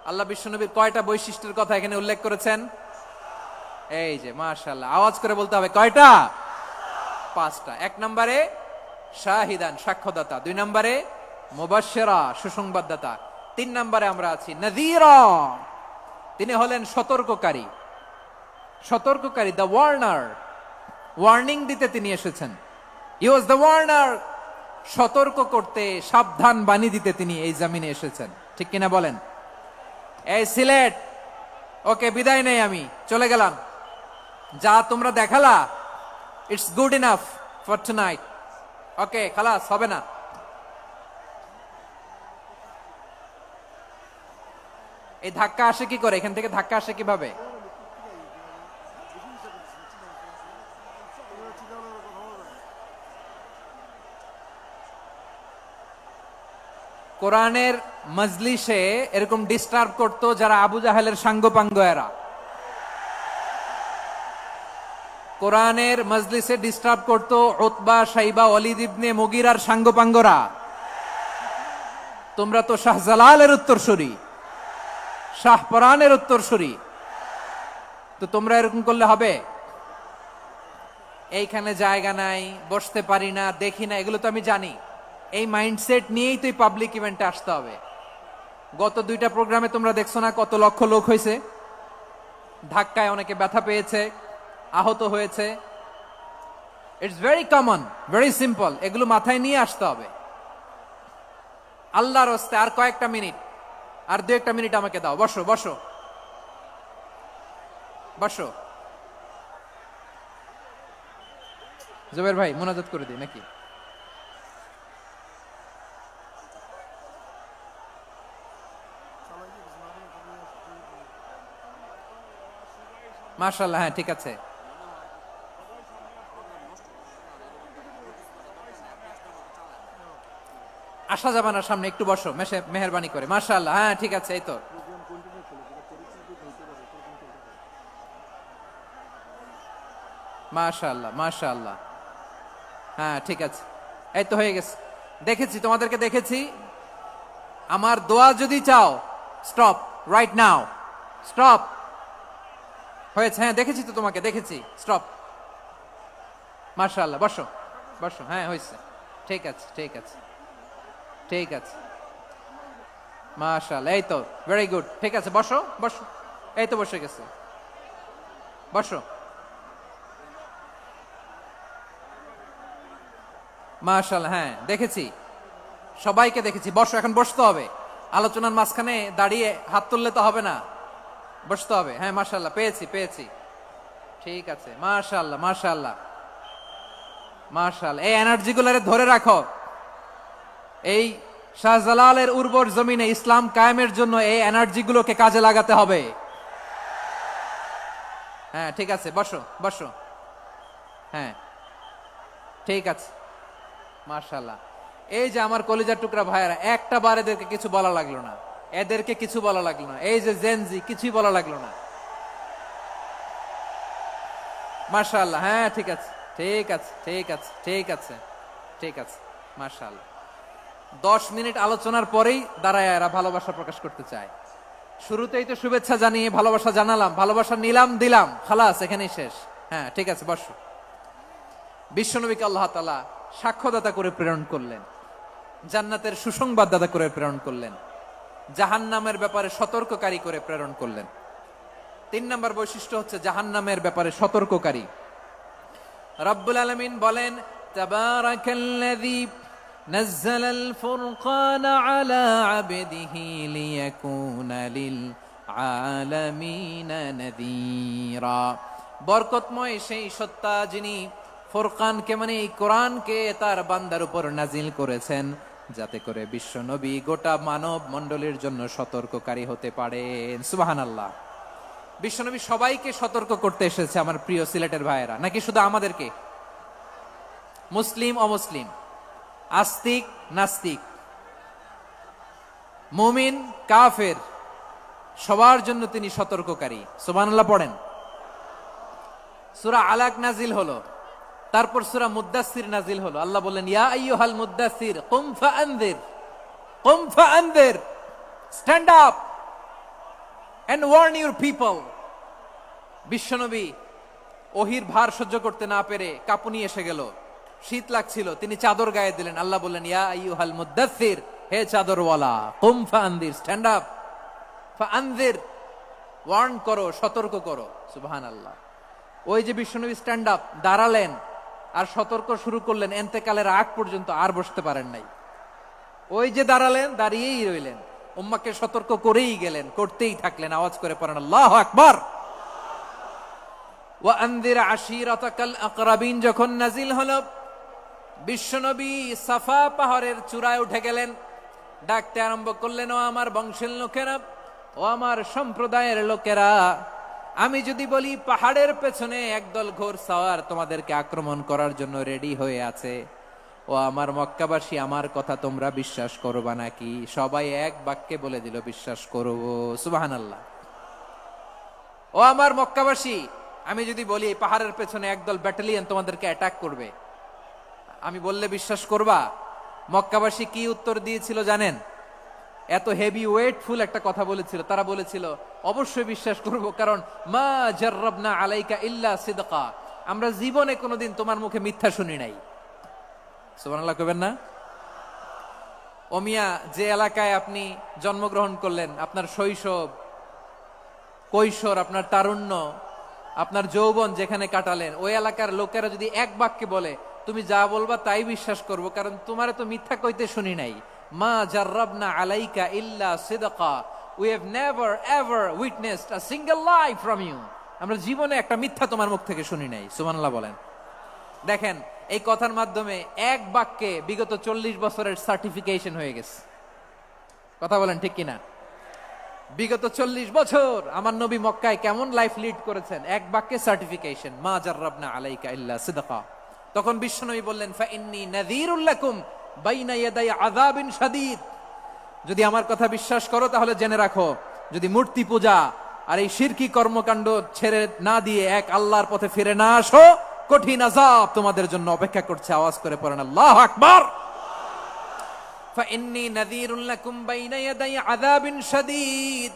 আল্লাহ বিশ্বনবীর কয়টা বৈশিষ্ট্যের কথা এখানে উল্লেখ করেছেন? এই যে মাশাআল্লাহ, আওয়াজ করে বলতে হবে, কয়টা? 5টা। 1 নম্বরে শাহিদান, সাক্ষ্যদাতা। 2 নম্বরে মুবাশশিরা, সুসংবাদদাতা। 3 নম্বরে আমরা আছি নাযীরা, তিনি হলেন সতর্ককারী। সতর্ককারী, দ্য ওয়ার্নার, ওয়ার্নিং দিতে তিনি এসেছেন। হি ওয়াজ দ্য ওয়ার্নার, সতর্ক করতে, সাবধান বাণী দিতে তিনি এই জমিনে এসেছেন। ঠিক কিনা বলেন? এই সিলেট, ওকে, বিদায় নেই, আমি চলে গেলাম। যা তোমরা দেখালা, it's good enough for tonight. Okay, খালাস, হবে না। এই ধাক্কা আসে কি করে? এখান থেকে ধাক্কা আসে কিভাবে? কোরআনের মজলিসে এরকম ডিস্টার্ব করতো যারা আবু জাহেলের সাঙ্গপাঙ্গ এরা। কোরআনের মজলিসে ডিস্টার্ব করতো উতবা, শাইবা, ওয়ালিদ ইবনে মুগিরার সাঙ্গপাঙ্গরা। তোমরা তো শাহজালালের উত্তরসূরি, শাহপরানের উত্তরসূরি, তো তোমরা এরকম করলে হবে? এইখানে জায়গা নাই, বসতে পারি না, দেখি না, এগুলো তো আমি জানি। এই মাইন্ডসেট নিয়েই তো পাবলিক ইভেন্টে আসতে হবে। গত 2টা প্রোগ্রামে তোমরা দেখছো না কত লক্ষ লোক হয়েছে, ধাক্কায় অনেকে ব্যথা পেয়েছে, আহত হয়েছে। It's very common, very simple. এগুলো মাথায় নিয়ে আসতে হবে। আল্লাহর রাস্তায় আর কয়েকটা মিনিট, আর 2-1টা মিনিট আমাকে দাও। বসো বসো বসো। জুবের ভাই মোনাজাত করে দিই নাকি? মাশাআল্লাহ, হ্যাঁ ঠিক আছে। আসা যাবে না সামনে, একটু বসো মেহেরবানি করে। মাশাআল্লাহ, হ্যাঁ ঠিক আছে। এই তো মাশাআল্লাহ মাশাআল্লাহ, হ্যাঁ ঠিক আছে। এই তো হয়ে গেছে। দেখেছি তোমাদেরকে, দেখেছি। আমার দোয়া যদি চাও, স্টপ রাইট নাও, স্টপ। হয়েছে, হ্যাঁ দেখেছি তো তোমাকে, দেখেছি। স্টপ। মাশাআল্লাহ, বসো বসো, হ্যাঁ হয়েছে, ঠিক আছে ঠিক আছে ঠিক আছে। মাশাআল্লাহ, এই তো ভেরি গুড, ঠিক আছে। বসো বসো, এই তো বসে গেছে, বসো। মাশাআল্লাহ, হ্যাঁ দেখেছি, সবাইকে দেখেছি। বসো, এখন বসতে হবে। আলোচনার মাঝখানে দাঁড়িয়ে হাত তুললে তো হবে না, বসতে হবে। হ্যাঁ মাশাআল্লাহ, পেয়েছি পেয়েছি, ঠিক আছে। মাশাআল্লাহ মাশাআল্লাহ মাশাআল্লাহ। এই এনার্জি গুলারে ধরে রাখো। এই শাহজালালের উর্বর জমিনে ইসলাম কায়েমের জন্য এই এনার্জি গুলোকে কাজে লাগাতে হবে। হ্যাঁ ঠিক আছে, বসো বসো, হ্যাঁ ঠিক আছে। মাশাআল্লাহ। এই যে আমার কলিজার টুকরা ভাইয়েরা, একটা বার এদেরকে কিছু বলা লাগলো না, এদেরকে কিছু বলা লাগলো না। এই যে জেনজি, কিছুই বলা লাগলো না। মাশাআল্লাহ, হ্যাঁ ঠিক আছে ঠিক আছে ঠিক আছে ঠিক আছে ঠিক আছে। মাশাআল্লাহ। 10 মিনিট আলোচনার পরেই দাঁড়ায় এরা ভালোবাসা প্রকাশ করতে চায়। শুরুতেই তো শুভেচ্ছা জানিয়ে ভালোবাসা জানালাম, ভালোবাসা নিলাম, দিলাম, খালাস, এখানেই শেষ। হ্যাঁ ঠিক আছে, বসো। বিশ্বনবীকে আল্লাহ তাআলা সাক্ষ্যদাতা করে প্রেরণ করলেন, জান্নাতের সুসংবাদদাতা করে প্রেরণ করলেন, জাহান্নামের ব্যাপারে সতর্ককারী করে প্রেরণ করলেন। 3 নম্বর বৈশিষ্ট্য হচ্ছে জাহান্নামের ব্যাপারে সতর্ককারী। রব্বুল আলামিন বলেন, তাবারাকাল্লাযী নাযালাল ফুরকানা আলা আবদিহি লিয়াকুনা লিল আলামিনা নাযীরা। বরকতময় সেই সত্তা যিনি ফুরকানকে, মানে এই কোরআনকে তার বান্দার উপর নাজিল করেছেন, যাতে করে বিশ্ব নবী গোটা মানব মণ্ডলীর জন্য সতর্ককারী হতে পারেন। সুবহানাল্লাহ। বিশ্বনবী সবাইকে সতর্ক করতে এসেছে, আমার প্রিয় সিলেটের ভাইয়েরা, নাকি শুধু আমাদেরকে? মুসলিম অমুসলিম, আস্তিক নাস্তিক, মুমিন কাফের, সবার জন্য তিনি সতর্ককারী। সুবহানাল্লাহ পড়েন। সূরা আলাক নাজিল হলো, তারপর সূরা মুদ্দাসসির নাজিল হলো। আল্লাহ বললেন, ইয়া আইয়ুহাল মুদ্দাসসির কুম ফাআনযির, কুম ফাআনযির, stand up and warn your people. বিশ্বনবী ওহির ভার সহ্য করতে না পেরে কাঁপুনি এসে গেল, শীত লাগছিল, তিনি চাদর গায়ে দিলেন। আল্লাহ বললেন, ইয়া আইয়ুহাল মুদ্দাসসির, হে চাদরওয়ালা, কুম ফাআনযির, স্ট্যান্ড আপ, ফাআনযির, ওয়ার্ন করো, সতর্ক করো। সুবহানাল্লাহ। ওই যে বিশ্বনবী স্ট্যান্ড আপ, দাঁড়ালেন আর সতর্ক শুরু করলেন, এন্তেকালের আগ পর্যন্ত আর বসতে পারেন নাই। ওই যে দাঁড়ালেন, দাঁড়িয়েই রইলেন, উম্মাকে সতর্ক করেই গেলেন, করতেই থাকলেন। আওয়াজ করে পড়েন আল্লাহু আকবার। ওয়া আনযির আশীরাতাকাল আকরাবিন যখন নাজিল হলো, বিশ্বনবী সাফা পাহাড়ের চূড়ায় উঠে গেলেন, ডাকতে আরম্ভ করলেন, ও আমার বংশের লোকেরা, ও আমার সম্প্রদায়ের লোকেরা, আমি যদি বলি পাহাড়ের পেছনে একদল ঘোড়সাওয়ার তোমাদেরকে আক্রমণ করার জন্য রেডি হয়ে আছে, ও আমার মক্কাবাসী, আমার কথা তোমরা বিশ্বাস করবা নাকি? সবাই এক বাক্যে বলে দিল, বিশ্বাস করব। সুবহানাল্লাহ। ও আমার মক্কাবাসী, আমি যদি বলি এই পাহাড়ের পেছনে একদল ব্যাটালিয়ন তোমাদেরকে অ্যাটাক করবে, আমি বললে বিশ্বাস করবা? মক্কাবাসী কি উত্তর দিয়েছিল জানেন? এত হেভি ওয়েটফুল একটা কথা বলেছিল। তারা বলেছিল অবশ্যই বিশ্বাস করব, কারণ মা জাররাবনা আলাইকা ইল্লা সিদকা, আমরা জীবনে কোনোদিন তোমার মুখে মিথ্যা শুনি নাই। সুবহানাল্লাহ কইবেন না? ওমিয়া, যে এলাকায় আপনি জন্মগ্রহণ করলেন, আপনার শৈশব, কৈশোর, আপনার তারুণ্য, আপনার যৌবন যেখানে কাটালেন, ওই এলাকার লোকেরা যদি এক বাক্যে বলে তুমি যা বলবা তাই বিশ্বাস করব, কারণ তোমারে তো মিথ্যা কইতে শুনি নাই। মা জাররাবনা আলাইকা ইল্লা সিদকা, we have never ever witnessed a single lie from you, আমরা জীবনে একটা মিথ্যা তোমার মুখ থেকে শুনি নাই। সুবহানাল্লাহ বলেন। দেখেন, এই কথার মাধ্যমে এক বাক্যে বিগত 40 বছরের সার্টিফিকেশন হয়ে গেছে। কথা বলেন ঠিক কিনা? বিগত 40 বছর আমার নবী মক্কায় কেমন লাইফ লিড করেছেন, এক বাক্যে সার্টিফিকেশন, মা জাররাবনা আলাইকা ইল্লা সিদকা। তখন বিশ্বনবী বললেন ফা ইন্নী নাযীরুল লাকুম বাইনা ইয়াদাই আযাবিন শাদীদ, যদি আমার কথা বিশ্বাস করো তাহলে জেনে রাখো, যদি মূর্তি পূজা আর এই শিরকি কর্মকাণ্ড ছেড়ে না দিয়ে এক আল্লাহর পথে ফিরে না আসো, কঠিন আযাব তোমাদের জন্য অপেক্ষা করছে। আওয়াজ করে পড়েন আল্লাহু আকবার। ফাইন্নী নাযীরুল লাকুম বাইনা ইয়াদাই আযাবিন শাদীদ,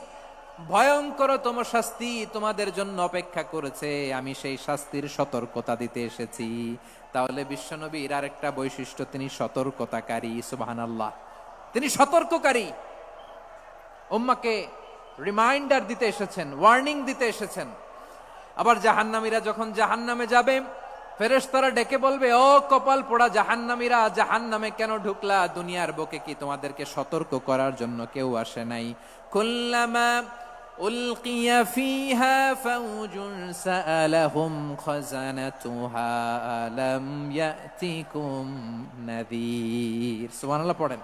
ভয়ঙ্করতম শাস্তি তোমাদের জন্য অপেক্ষা করেছে, আমি সেই শাস্তির সতর্কতা দিতে এসেছি। তাহলে বিশ্বনবীর আরেকটা বৈশিষ্ট্য, তিনি সতর্কতাকারী। সুবহানাল্লাহ, তিনি সতর্ককারী। উম্মাহকে রিমাইন্ডার দিতে এসেছেন, ওয়ার্নিং দিতে এসেছেন। আবার জাহান্নামীরা যখন জাহান্নামে যাবে, ফেরেশতারা ডেকে বলবে ও কপাল পোড়া জাহান্নামীরা, জাহান্নামে কেন ঢুকলা? দুনিয়ার বুকে কি তোমাদেরকে সতর্ক করার জন্য কেউ আসে নাই? কুল্লামা উলকিয়া ফিহা ফাউজুন সাআলাহুম খাযানাতুহা আলাম ইয়াতিকুম নাযীর। সুবহানাল্লাহ পড়েন।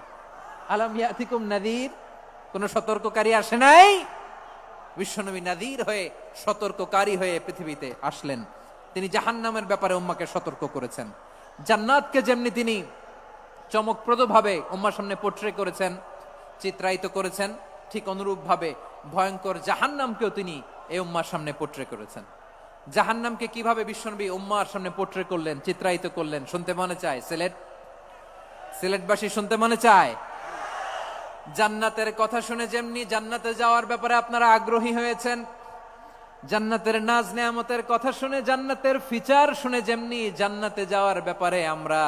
আলাম ইয়াতিকুম নাযীর, কোন সতর্ককারী আসে নাই? বিশ্বনবী নাযীর হয়ে, সতর্ককারী হয়ে পৃথিবীতে আসলেন। তিনি জাহান্নামের ব্যাপারে উম্মাকে সতর্ক করেছেন। জান্নাতকে যেমনি তিনি চমকপ্রদ ভাবে উম্মার সামনে পোট্রে করেছেন, চিত্রায়িত করেছেন, ঠিক অনুরূপ ভাবে ভয়ঙ্কর জাহান্নামকেও তিনি এই উম্মার সামনে পোট্রে করেছেন। জাহান্নামকে কিভাবে বিশ্বনবী উম্মার সামনে পোট্রে করলেন, চিত্রায়িত করলেন, শুনতে মনে চায়? সিলেটবাসী শুনতে মনে চায়? জান্নাতের কথা শুনে যেমনি জান্নাতে যাওয়ার ব্যাপারে আপনারা আগ্রহী হয়েছেন, জান্নাতের নাজ নেয়ামতের কথা শুনে, জান্নাতের ফিচার শুনে যেমনি জান্নাতে যাওয়ার ব্যাপারে আমরা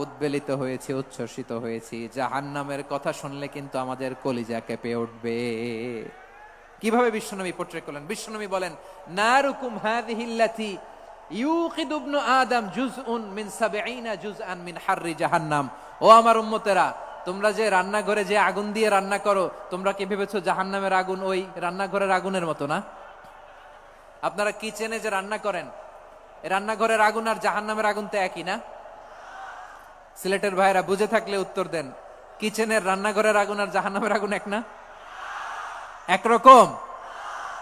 উদ্বেলিত হয়েছি, উচ্ছ্বসিত হয়েছি, জাহান্নামের কথা শুনলে কিন্তু আমাদের কলিজা কেঁপে উঠবে। কিভাবে বিশ্বনবী পোট্রে করলেন? বিশ্বনবী বলেন নারুকুম হাযিহিল্লাতী ইউকিদু ইবনু আদম জুজউন মিন ৭০ জুজআন মিন হাররি জাহান্নাম। ও আমার উম্মতেরা, তোমরা যে রান্নাঘরে যে আগুন দিয়ে রান্না করো, তোমরা কি ভেবেছো জাহান্নামের আগুন ওই রান্নাঘরের আগুনের মতো না? আপনারা কিচেনে যে রান্না করেন, রান্নাঘরের আগুন আর জাহান্নামের আগুন তো একই না? সিলেটের ভাইরা বুঝে থাকলে উত্তর দেন, কিচেনের রান্নাঘরের আগুন আর জাহান্নামের আগুন এক না? একরকম?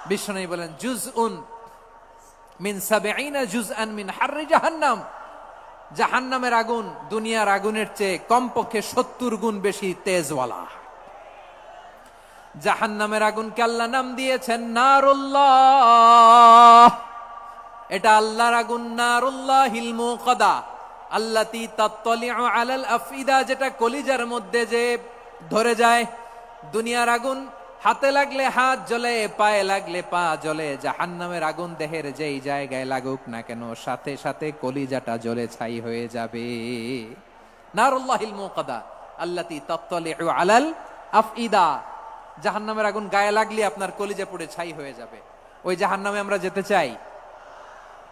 বিশ্বনবী বলেন জুজউন মিন ৭০ জুজআন মিন হাররি জাহান্নাম, জাহান্নামের আগুন দুনিয়ার আগুনের চেয়ে কমপক্ষে ৭০ গুণ বেশি তেজওয়ালা। জাহান্নামের আগুনকে আল্লাহ নাম দিয়েছেন নারুল্লাহ। এটা আল্লাহর আগুন, নারুল্লাহিল মুকাদা আল্লাতী তাত্তালিউ আলাল আফইদা, যেটা কলিজার মধ্যে যে ধরে যায়। দুনিয়ার আগুন হাতে লাগলে হাত জ্বলে, পায়ে লাগলে পা জ্বলে, জাহান্নামের আগুন দেহের যেই জায়গায় লাগুক না কেন, সাথে সাথে কলিজাটা জ্বলে ছাই হয়ে যাবে। নারুল্লাহিল মুকাদা আল্লাতী তাত্তালিউ আলাল আফইদা, জাহান্নামের আগুন গায়ে লাগলে আপনার কলিজা পুড়ে ছাই হয়ে যাবে। ওই জাহান্নামে আমরা যেতে চাই?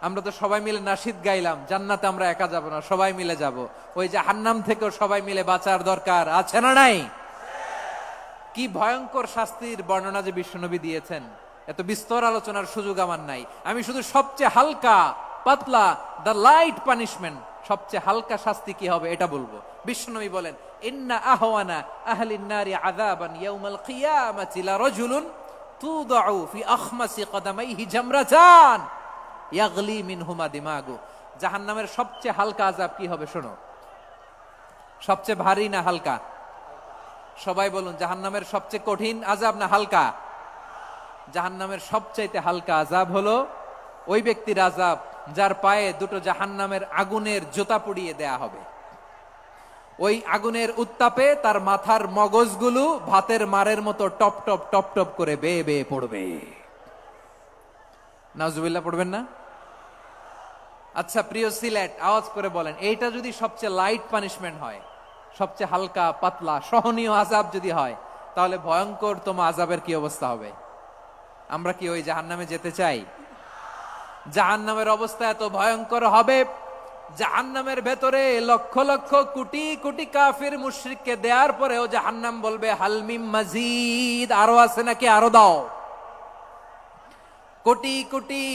আমরা তো সবাই মিলে নাশিদ গাইলাম, জান্নাতে আমরা একা যাব না, সবাই মিলে যাব। ওই জাহান্নাম থেকেও সবাই মিলে বাঁচার দরকার আছে না নাই? কি ভয়ঙ্কর শাস্তির বর্ণনা যে বিশ্বনবী দিয়েছেন, এত বিস্তর আলোচনার সুযোগ আমার নাই। আমি শুধু সবচেয়ে হালকা পাতলা, দ্য লাইট পানিশমেন্ট, সবচেয়ে হালকা শাস্তি কি হবে এটা বলবো। বিশ্বনবী বলেন ইন্না আহওয়ানা আহলিন নারি আযাবান ইয়াউমাল কিয়ামাতি লারাজুলুন তুদাউ ফি আখমাসি কদামাইহি জামরাতান ইয়াগলি মিনহুমা দিমাগু। জাহান্নামের সবচেয়ে হালকা আযাব কি হবে শোনো। সবচেয়ে ভারী না হালকা? সবাই বলুন, জাহান্নামের সবচেয়ে কঠিন আযাব না হালকা? জাহান্নামের সবচাইতে হালকা আযাব হলো ওই ব্যক্তির আযাব যার পায়ে দুটো জাহান্নামের আগুনের জুতা পুড়িয়ে দেয়া হবে। ওই আগুনের উত্তাপে তার মাথার মগজগুলো ভাতের মারের মতো টপ টপ টপ টপ করে বেয়ে বেয়ে পড়বে। নাউজুবিল্লাহ পড়বেন না? আচ্ছা প্রিয় সিলেট, আওয়াজ করে বলেন, এইটা যদি সবচেয়ে লাইট পানিশমেন্ট হয়, সবচেয়ে হালকা পাতলা সহনীয় আযাব যদি হয়, তাহলে ভয়ঙ্কর তোমা আযাবের কি অবস্থা হবে? আমরা কি ওই জাহান্নামে যেতে চাই? জাহান্নামের অবস্থা এত ভয়ঙ্কর হবে, জাহান্নামের ভেতরে লক্ষ লক্ষ কোটি কোটি কাফির মুশরিককে দেওয়ার পরেও জাহান্নাম বলবে হালমিম মাজিদ, আরো আছে নাকি, আরো দাও। কোটি কোটি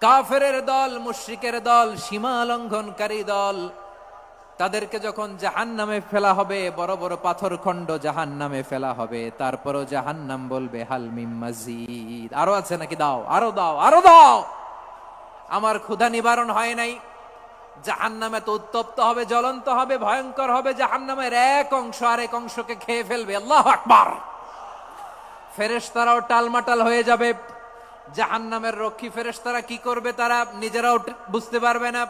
কাফেরের দল, মুশরিকের দল, সীমা লঙ্ঘনকারী দল, তাদেরকে যখন জাহান্নামে ফেলা হবে, বড় বড় পাথর খণ্ড জাহান্নামে ফেলা হবে, তারপরও জাহান্নাম বলবে হালমিম মাজিদ, আরো আছে নাকি, দাও, আরো দাও, আরো দাও। আমার ক্ষুধা নিবারণ হয় নাই। জাহান্নামে তো উত্তপ্ত হবে, জ্বলন্ত হবে, ভয়ঙ্কর হবে। জাহান্নামের এক অংশ আরেক অংশকে খেয়ে ফেলবে। আল্লাহু আকবার। ফেরেশতারাও টালমাটাল হয়ে যাবে। জাহান্নামের রক্ষী ফেরেশতারা কি করবে তারা নিজেরাও বুঝতে পারবে না।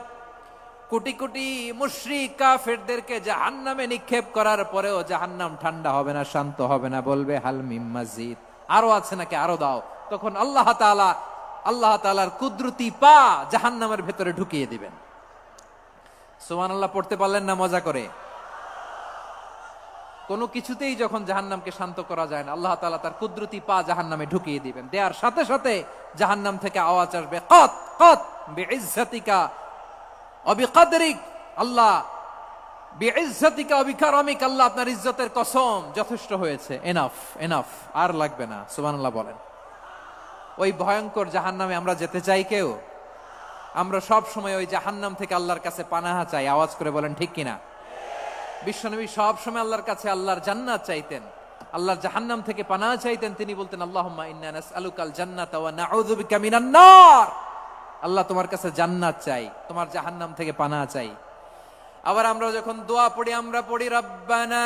কোটি কোটি মুশরিক কাফেরদেরকে জাহান্নামে নিক্ষেপ করার পরেও জাহান্নাম ঠান্ডা হবে না, শান্ত হবে না, বলবে হাল মিম মাজিদ, আরো আছে নাকি, আরো দাও। তখন আল্লাহ তাআলার কুদরতি পা জাহান্নামের ভেতরে ঢুকিয়ে দিবেন। সুবহানাল্লাহ পড়তে পারলেন না মজা করে? কোনো কিছুতেই যখন জাহান্নামকে শান্ত করা যায় না, আল্লাহ তাআলা তার কুদরতি পা জাহান্নামে ঢুকিয়ে দিবেন। দেয়ার সাথে সাথে জাহান্নাম থেকে আওয়াজ আসবে, কত কত বিইজ্জাতিকা ওয়া বিকদরিক, আল্লাহ বিইজ্জাতিকা ওয়া বিকারামিক, আল্লাহ আপনার ইজ্জতের কসম, যথেষ্ট হয়েছে, এনাফ এনাফ, আর লাগবে না। সুবহানাল্লাহ বলেন। ওই ভয়ঙ্কর জাহান্নামে আমরা যেতে চাই কেউ? আমরা সব সময় ওই জাহান্নাম থেকে আল্লাহর কাছে পানাহা চাই। আওয়াজ করে বলেন ঠিক কিনা? বিশ্বনবী সব সময় আল্লাহর কাছে আল্লাহর জান্নাত চাইতেন, আল্লাহর জাহান্নাম থেকে পানাহা চাইতেন। তিনি বলতেন আল্লাহুম্মা ইন্না নাসআলুকাল জান্নাতা ওয়া নাউযু বিকা মিনান নার। আল্লাহ তোমার কাছে জান্নাত চাই, তোমার জাহান্নাম থেকে পানাহা চাই। আবার আমরা যখন দোয়া পড়ি, আমরা পড়ি রব্বানা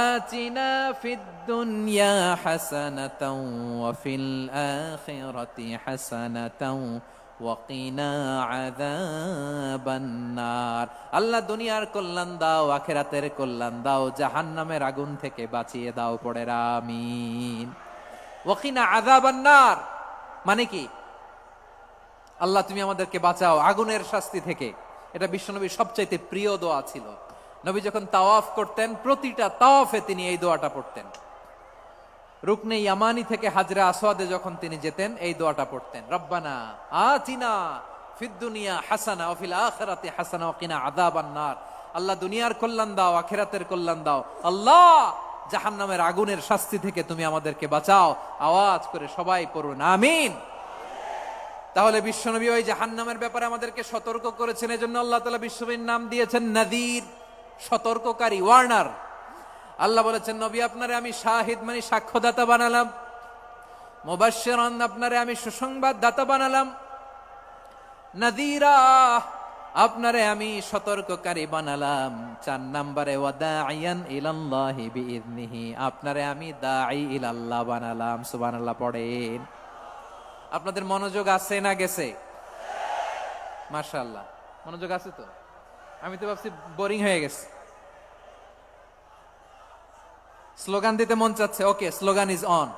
আতিনা ফিদ দুনিয়া হাসানাতাও ওয়া ফিল আখিরাতি হাসানাতাও ওয়া কিনা আযাবান নার। আল্লাহ দুনিয়ার কল্যাণ দাও, আখিরাতের কল্যাণ দাও, জাহান্নামের আগুন থেকে বাঁচিয়ে দাও, পড়ে আমিন। ওয়া কিনা আযাবান নার মানে কি? আল্লাহ তুমি আমাদেরকে বাঁচাও আগুনের শাস্তি থেকে। এটা বিশ্বনবীর সবচাইতে প্রিয় দোয়া ছিল। নবী যখন তাওয়াফ করতেন, প্রতিটা তাওয়াফে তিনি এই দোয়াটা পড়তেন। রুকনে ইয়ামানি থেকে হাজরা আসওয়াদে যখন তিনি যেতেন, এই দোয়াটা পড়তেন, রব্বানা আতিনা ফিদ দুনিয়া হাসানা ওয়া ফিল আখিরাতি হাসানা ওয়া কিনা আযাবান নার। আল্লাহ দুনিয়ার কল্যাণ দাও, আখিরাতের কল্যাণ দাও, আল্লাহ জাহান্নামের আগুনের শাস্তি থেকে তুমি আমাদেরকে বাঁচাও। আওয়াজ করে সবাই পড়ুন আমিন। তাহলে বিশ্বনবী ওই জাহান্নামের ব্যাপারে আমাদেরকে সতর্ক করেছেন। এজন্য আল্লাহ তাআলা বিশ্বনবীর নাম দিয়েছেন নাযীর, সতর্ককারী, ওয়ার্নার। আল্লাহ বলেছেন নবী আপনারে আমি শাহিদ মানে সাক্ষ্যদাতা বানালাম, মুবাশশিরান আপনারে আমি সুসংবাদ দাতা বানালাম, নাযীরা আপনারে আমি সতর্ককারী বানালাম। 4 নম্বরে ওয়া দাঈয়ান ইলাল্লাহি বিইذনিহি, আপনারে আমি দাঈ ইলাল্লাহ বানালাম। সুবহানাল্লাহ পড়েন। আপনাদের মনোযোগ আছে না গেছে? মাশাআল্লাহ মনোযোগ আছে তো। আমি তো ভাবছি বোরিং হয়ে গেছে। স্লোগান দিতে মন চাচ্ছে। ওকে, স্লোগান ইজ অন।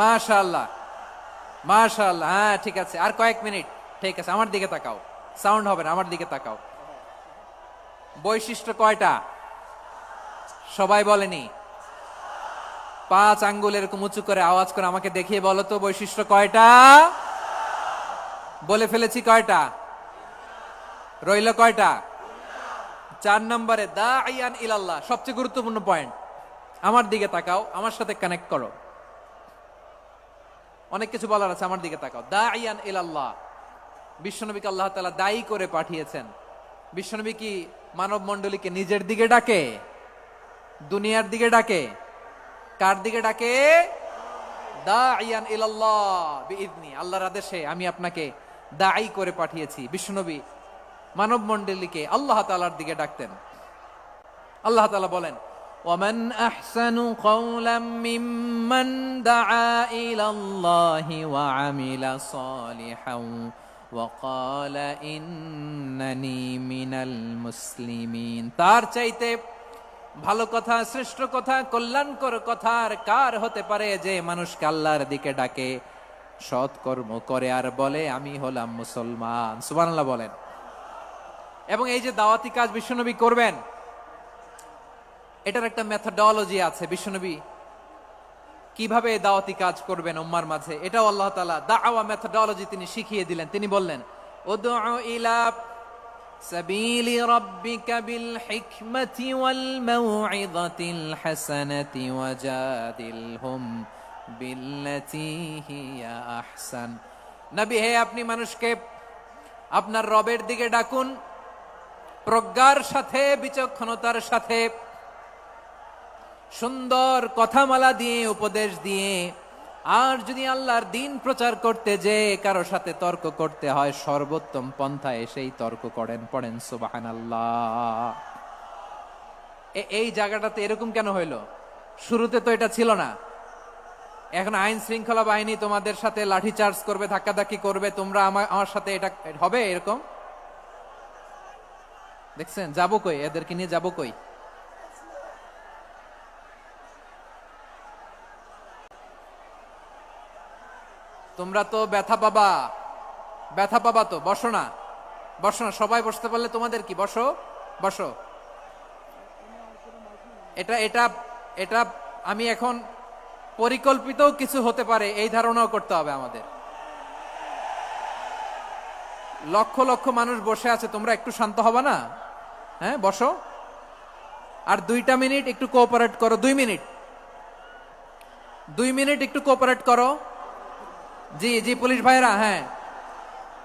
মাশাআল্লাহ মাশাআল্লাহ। হ্যাঁ ঠিক আছে, আর কয়েক মিনিট। ঠিক আছে, আমার দিকে তাকাও, সাউন্ড হবে না, আমার দিকে তাকাও। বৈশিষ্ট্য কয়টা সবাই বলেনি? 5 আঙ্গুল এরকম উঁচু করে আওয়াজ করে আমাকে দেখিয়ে বলো তো বৈশিষ্ট্য কয়টা? বলে ফেলেছি কয়টা? রইল কয়টা? 4 নম্বরে দাঈয়ান ইলাল্লাহ, সবচেয়ে গুরুত্বপূর্ণ পয়েন্ট। আমার দিকে তাকাও, আমার সাথে কানেক্ট করো। অনেক কিছু বলার আছে, আমার দিকে তাকাও। দাইয়ান ইলাল্লাহ, বিশ্বনবীকে আল্লাহ তাআলা দায়ী করে পাঠিয়েছেন। বিশ্বনবী কি মানব মণ্ডলীকে নিজের দিকে ডাকে, দুনিয়ার দিকে ডাকে? কার দিকে ডাকে? দাইয়ান ইলাল্লাহ বিইذনি, আল্লাহর আদেশে আমি আপনাকে দায়ী করে পাঠিয়েছি। বিশ্বনবী মানব মণ্ডলীকে আল্লাহ তাআলার দিকে ডাকতেন। আল্লাহ তাআলা বলেন, ওয়ামান আহসানু কাওলাম মিম্মান দাআ ইলাল্লাহি ওয়া আমিলা সালিহান ওয়া ক্বালা ইন্নানি মিনাল মুসলিমিন। তার চাইতে ভালো কথা, শ্রেষ্ঠ কথা, কল্যাণকর কথা আর কার হতে পারে যে মানুষকে আল্লাহর দিকে ডাকে, সৎকর্ম করে আর বলে আমি হলাম মুসলমান। সুবহানাল্লাহ বলেন। এবং এই যে দাওয়াতি কাজ বিশ্বনবী করবেন, এটার একটা মেথডোলজি আছে। বিশ্বনবী কিভাবে দাওয়াতি কাজ করবেন উম্মার মাঝে, এটাও আল্লাহ তাআলা দাওয়া মেথডোলজি তিনি শিখিয়ে দিলেন। তিনি বললেন, উদউ ইলা সাবিলি রাব্বিকা বিল হিকমাতি ওয়াল মাউইযাতিল হাসানাতি ওয়াজাদিলহুম বিল্লাতী হিয়া আহসান। নবী হে, আপনি মানুষকে আপনার রবের দিকে ডাকুন প্রজ্ঞার সাথে, বিচক্ষণতার সাথে, সুন্দর কথামালা দিয়ে, উপদেশ দিয়ে। আর যদি আল্লাহর দিন প্রচার করতে যে কারো সাথে তর্ক করতে হয়, সর্বোত্তম পন্থায় সেই তর্ক করেন। পড়েন সুবহানাল্লাহ। এই জায়গাটাতে এরকম কেন হইল? শুরুতে তো এটা ছিল না। এখন আইন শৃঙ্খলা বাহিনী তোমাদের সাথে লাঠি চার্জ করবে, ধাক্কাধাক্কি করবে, তোমরা আমার সাথে এটা হবে এরকম? দেখছেন? যাবো কই? এদেরকে নিয়ে যাবো কই? তোমরা তো ব্যথা পাবা, ব্যথা পাবা তো। বসো না, বসো না, সবাই বসতে পারলে তোমাদের কি? বসো, বসো। এটা এটা এটা আমি এখন পরিকল্পিত কিছু হতে পারে এই ধারণাও করতে হবে আমাদের। লক্ষ লক্ষ মানুষ বসে আছে, তোমরা একটু শান্ত হবে না? হ্যাঁ, বসো। আর 2টা মিনিট একটু কোঅপারেট করো। 2 মিনিট, 2 মিনিট একটু কোঅপারেট করো। জি জি, পুলিশ ভাইরা, হ্যাঁ,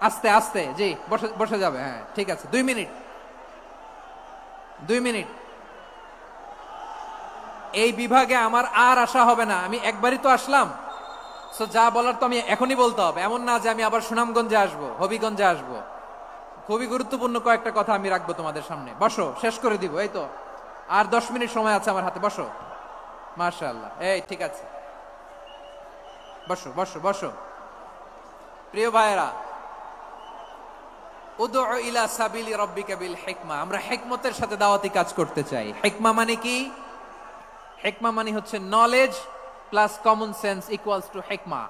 আস্তে আস্তে, জি, বসে বসে যাবে। হ্যাঁ, ঠিক আছে, 2 মিনিট, 2 মিনিট। এই বিভাগে আমার আর আসা হবে না, আমি একবারই তো আসলাম। সো যা বলার তো আমি এখনই বলতে হবে। এমন না যে আমি আবার সুনামগঞ্জে আসবো, হবিগঞ্জে আসবো। খুবই গুরুত্বপূর্ণ কয়েকটা কথা আমি রাখবো তোমাদের সামনে। বসো, শেষ করে দিব। এই তো আর 10 মিনিট সময় আছে আমার হাতে। বসো। মাশাআল্লাহ, এই ঠিক আছে, বসো বসো বসো। প্রিয় ভাইয়েরা, উদউ ইলা সাবিলি রাব্বিকা বিল হিকমা, আমরা হিকমতের সাথে দাওয়াতি কাজ করতে চাই। হিকমা মানে কি? হিকমা মানে হচ্ছে knowledge plus common sense equals to হিকমা।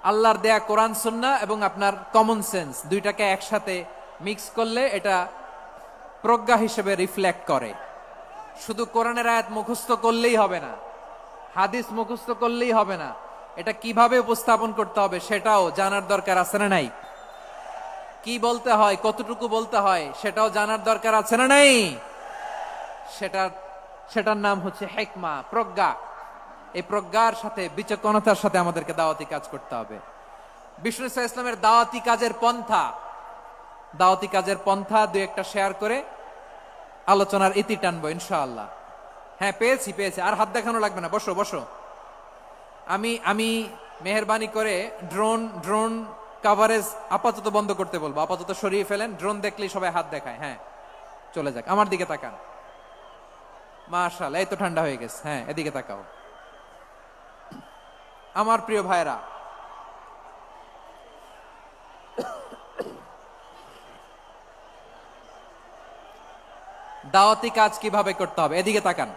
আল্লাহর দেয়া কোরআন সুন্নাহ এবং আপনার কমন সেন্স, দুইটাকে একসাথে মিক্স করলে এটা প্রজ্ঞা হিসেবে রিফ্লেক্ট করে। শুধু কোরআনের আয়াত মুখস্থ করলেই হবে না, হাদিস মুখস্থ করলেই হবে না, এটা কিভাবে উপস্থাপন করতে হবে সেটাও জানার দরকার আছে না নাই? কি বলতে হয়, কতটুকু বলতে হয় সেটাও জানার দরকার আছে না নাই? সেটার নাম হচ্ছে হিকমা, প্রজ্ঞা। এই প্রজ্ঞার সাথে, বিচক্ষণতার সাথে আমাদেরকে দাওয়াতি কাজ করতে হবে। বিষ্ণু ইসলামের দাওয়াতি কাজের পন্থা 2-1টা শেয়ার করে আলোচনার ইতি টানবো ইনশাআল্লাহ। হ্যাঁ, পেয়েছি। আর হাত দেখানো লাগবে না, বসো বসো। আমি মেহেরবানি করে ড্রোন কভারেজ আপাতত বন্ধ করতে বলবো, আপাতত সরিয়ে ফেলেন। ড্রোন দেখলেই সবাই হাত দেখায়। হ্যাঁ, চলে যাক। আমার দিকে তাকান। মাশাআল্লাহ, এই তো ঠান্ডা হয়ে গেছে। হ্যাঁ, এদিকে তাকাও। আমার প্রিয় ভাইরা, দাওয়াতি কাজ কিভাবে করতে হবে এদিকে তাকান।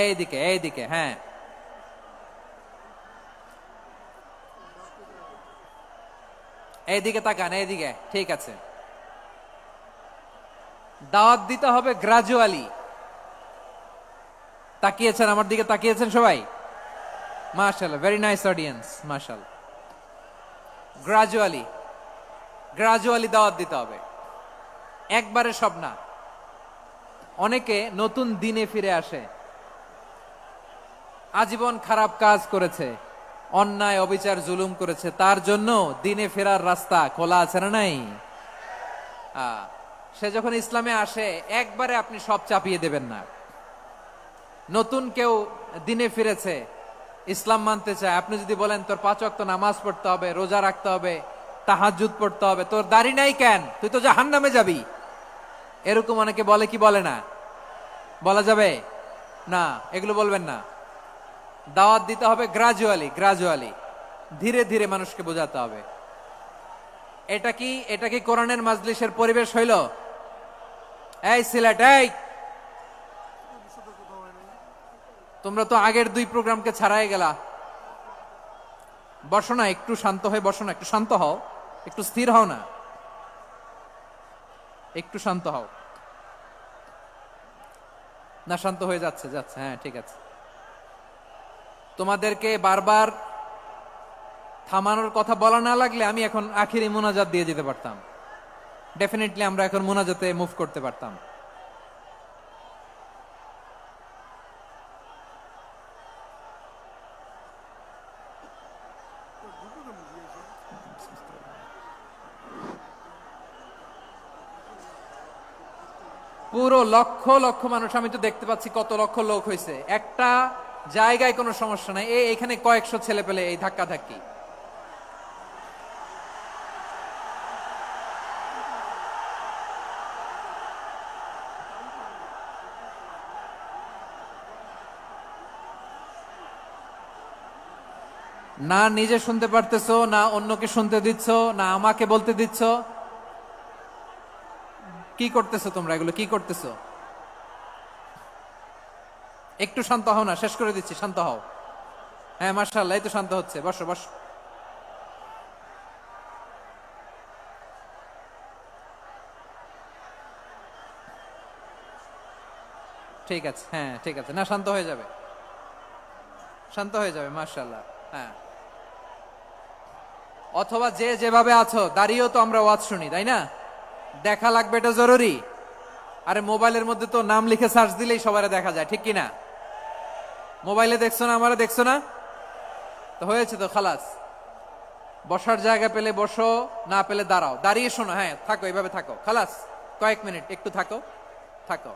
এইদিকে, হ্যাঁ, এইদিকে তাকান, এইদিকে, ঠিক আছে। দাওয়াত দিতে হবে গ্রাজুয়ালি। তাকিয়েছেন আমার দিকে? তাকিয়েছেন সবাই? মাশাআল্লাহ, ভেরি নাইস অডিয়েন্স, মাশাআল্লাহ। গ্রাজুয়ালি দাওয়াত দিতে হবে, একবারে সব না। অনেকে নতুন দিনে ফিরে আসে, আজীবন খারাপ কাজ করেছে, অন্যায় অবিচার জুলুম করেছে, তার জন্য দিনে ফেরার রাস্তা খোলা আছে না নাই? সে যখন ইসলামে আসে একবারে আপনি সব চাপিয়ে দেবেন না। নতুন কেউ দিনে ফিরেছে, ইসলাম মানতে চায়, আপনি যদি বলেন তোর 5 ওয়াক্ত নামাজ পড়তে হবে, রোজা রাখতে হবে, তাহাজ্জুদ পড়তে হবে, তোর দাড়ি নাই কেন, তুই তো জাহান্নামে যাবি, এরকম অনেকে বলে কি বলে না? বলা যাবে না, এগুলো বলবেন না। দাওয়াত দিতে হবে গ্রাজুয়ালি, ধীরে ধীরে মানুষকে বোঝাতে হবে। এটা কি কোরআনের মাজলিসের পরিবেশ হইল? এই সিলেট, এই তোমরা তো আগের 2 প্রোগ্রামকে ছাড়াই গেলা। বসো না, একটু শান্ত হয়ে বসো না, একটু শান্ত হও, একটু স্থির হও না, একটু শান্ত হও না। শান্ত হয়ে যাচ্ছে, হ্যাঁ ঠিক আছে। তোমাদেরকে বারবার থামানোর কথা বলা না লাগলে আমি এখন আখিরি মুনাজাত দিয়ে যেতে পারতাম। ডেফিনেটলি আমরা এখন মুনাজাতে মুভ করতে পারতাম। পুরো লক্ষ লক্ষ মানুষ, আমি তো দেখতে পাচ্ছি কত লক্ষ লোক হয়েছে, একটা জায়গায় কোনো সমস্যা নাই। এখানে কয়েকশো ছেলে পেলে এই ধাক্কা ধাক্কি। না নিজে শুনতে পারতেছো, না অন্যকে শুনতে দিচ্ছ, না আমাকে বলতে দিচ্ছ। কি করতেছো তোমরা, এগুলো কি করতেছো? একটু শান্ত হও না, শেষ করে দিচ্ছি, শান্ত হও। হ্যাঁ মাশাআল্লাহ, এই তো শান্ত হচ্ছে, বসো বসো। ঠিক আছে, হ্যাঁ ঠিক আছে, না শান্ত হয়ে যাবে, শান্ত হয়ে যাবে, মাশাআল্লাহ। হ্যাঁ, অথবা যে যেভাবে আছো দাঁড়িয়েও তো আমরা ওয়াজ শুনি, তাই না? দেখা লাগবে, এটা জরুরি। আরে মোবাইলের মধ্যে তো নাম লিখে সার্চ দিলেই সবারে দেখা যায়, ঠিক কিনা? মোবাইলে দেখছো না, আমারে দেখছো না, তো হয়েছে তো, খালাস। বসার জায়গা পেলে বসো, না পেলে দাঁড়াও, দাঁড়িয়ে শোনো, হ্যাঁ থাকো, এইভাবে থাকো, খালাস। কয়েক মিনিট একটু থাকো, থাকো।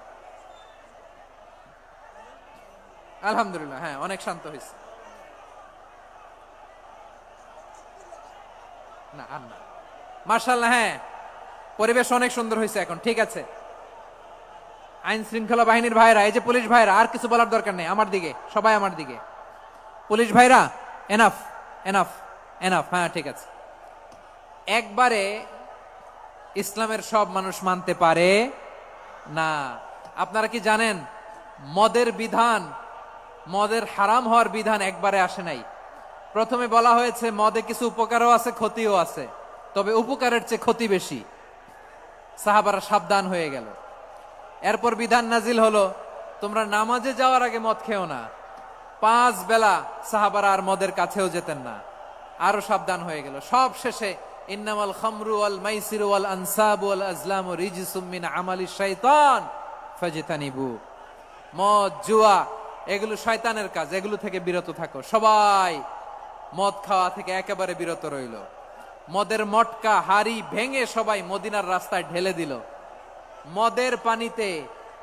আলহামদুলিল্লাহ, হ্যাঁ অনেক শান্ত হয়েছে। না আর না, মাশাআল্লাহ, হ্যাঁ পরিবেশ অনেক সুন্দর হয়েছে এখন, ঠিক আছে। আইন শৃঙ্খলা বাহিনীর ভাইরা, এই যে পুলিশ ভাইরা, আর কিছু বলার দরকার নেই, আমার দিকে সবাই, আমার দিকে। পুলিশ ভাইরা, এনাফ এনাফ এনাফ, হ্যাঁ ঠিক আছে। একবারে ইসলামের সব মানুষ মানতে পারে না। আপনারা কি জানেন মদের বিধান, মদের হারাম হওয়ার বিধান একবারে আসে নাই। প্রথমে বলা হয়েছে মদে কিছু উপকারও আছে, ক্ষতিও আছে, তবে উপকারের চেয়ে ক্ষতি বেশি। সাহাবারা সাবধান হয়ে গেল। এরপর বিধান নাজিল হলো, তোমরা নামাজে যাওয়ার আগে মদ খেও না। 5 বেলা সাহাবারা আর মদের কাছেও যেতেন না, আরো সাবধান হয়ে গেল। সব শেষে ইন্নামাল খামরু ওয়াল মাইসিরু ওয়াল আনসাবু ওয়াল আজলামু রিজসুম মিন আমালিশ শাইতান ফাজতানিবু। মদ, জুয়া এগুলো শয়তানের কাজ, এগুলো থেকে বিরত থাকো। সবাই মদ খাওয়া থেকে একেবারে বিরত রইল। মদের মটকা হাড়ি ভেঙে সবাই মদিনার রাস্তায় ঢেলে দিল। মদের পানিতে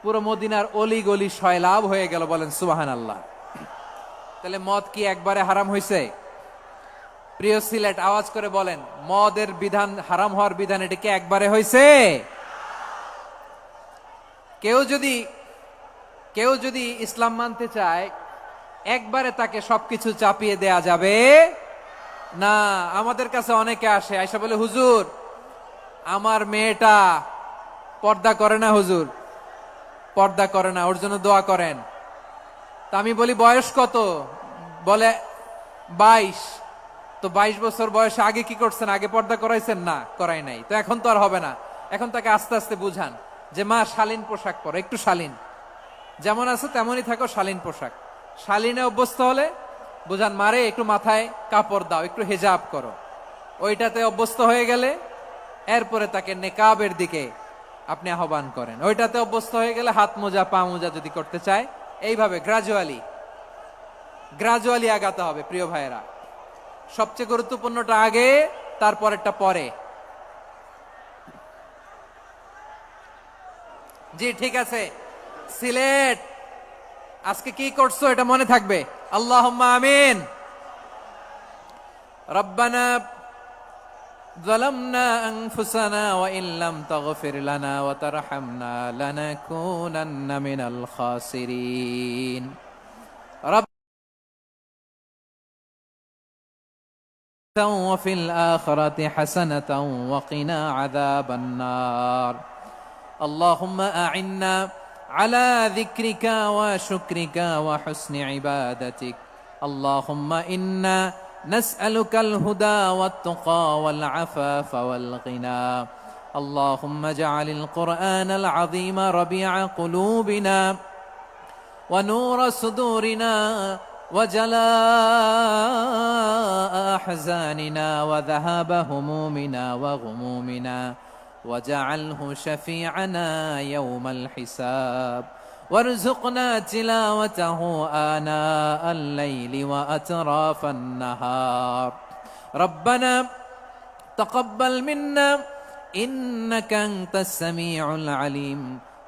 পুরো মদিনার অলি গলি সয়লাভ হয়ে গেল, বলেন সুবহানাল্লাহ। তাহলে মদ কি একবারে হারাম হয়েছে? প্রিয় সিলেট, আওয়াজ করে বলেন, মদের বিধান, হারাম হওয়ার বিধান, এটা কি একবারে হয়েছে? কেউ যদি ইসলাম মানতে চায় একবারে তাকে সবকিছু চাপিয়ে দেয়া যাবে না। আমাদের কাছে অনেকে আসে, আয়সা বলে, হুজুর আমার মেয়েটা পর্দা করে না, হুজুর পর্দা করে না, ওর জন্য দোয়া করেন। তা আমি বলি বয়স কত? বলে 22। তো 22 বছর বয়সে আগে কি করছেন? আগে পর্দা করাইছেন? না, করাই নাই। তো এখন তো আর হবে না। এখন তাকে আস্তে আস্তে বুঝান যে মা শালীন পোশাক পরো, একটু শালীন, যেমন আছে তেমনই থাকো, শালীন পোশাক। শালীনে অভ্যস্ত হলে বুঝান, মারে একটু মাথায় কাপড় দাও, একটু হেজাব করো। ওইটাতে অভ্যস্ত হয়ে গেলে এরপরে তাকে নেকাবের দিকে আপনি আহ্বান করেন। ওইটাতে অভ্যস্ত হয়ে গেলে হাত মোজা, পা মোজা যদি করতে চায়, এইভাবে গ্রাজুয়ালি আগাতে হবে। প্রিয় ভাইয়েরা, সবচেয়ে গুরুত্বপূর্ণটা আগে, তারপরেরটা পরে। জি ঠিক আছে। সিলেট আজকে কি করছো এটা মনে থাকবে। আল্লাহুম্মা আমিন। রব্বানা ظلمنا أنفسنا وإن لم تغفر لنا وترحمنا لنكونن من الخاسرين. رب وفي الآخرة حسنة وقنا عذاب النار. اللهم أعنا على ذكرك وشكرك وحسن عبادتك. اللهم إنا نسألك الهدى والتقى والعفاف والغنى. اللهم اجعل القرآن العظيم ربيع قلوبنا ونور صدورنا وجلاء أحزاننا وذهاب همومنا وغمومنا، وجعله شفيعنا يوم الحساب، وارزقنا تلاوته آناء الليل وأطراف النهار. ربنا تقبل منا إنك أنت السميع العليم،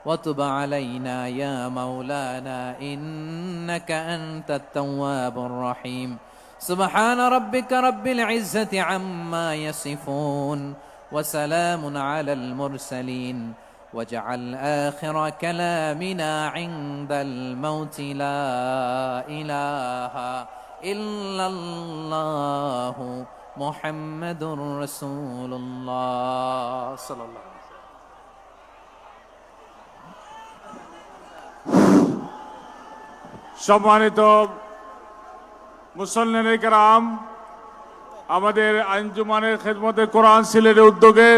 وتب علينا يا مولانا إنك أنت التواب الرحيم. سبحان ربك رب العزة عما يصفون، وسلام على المرسلين، واجعل آخر كلامنا عند الموت لا إله إلا الله محمد رسول الله صلى الله عليه وسلم. সম্মানিত মুসল্লিনে কেরাম, আমাদের আঞ্জুমানের খেদমতে কোরআন সিলেটের উদ্যোগে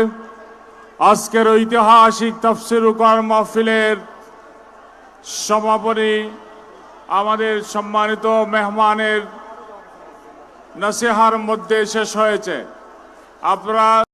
আজকের ঐতিহাসিক তাফসীরুল কোরআন মাহফিলের সমাপনী আমাদের সম্মানিত মেহমানের নসিহার মধ্যে শেষ হয়েছে। আপনারা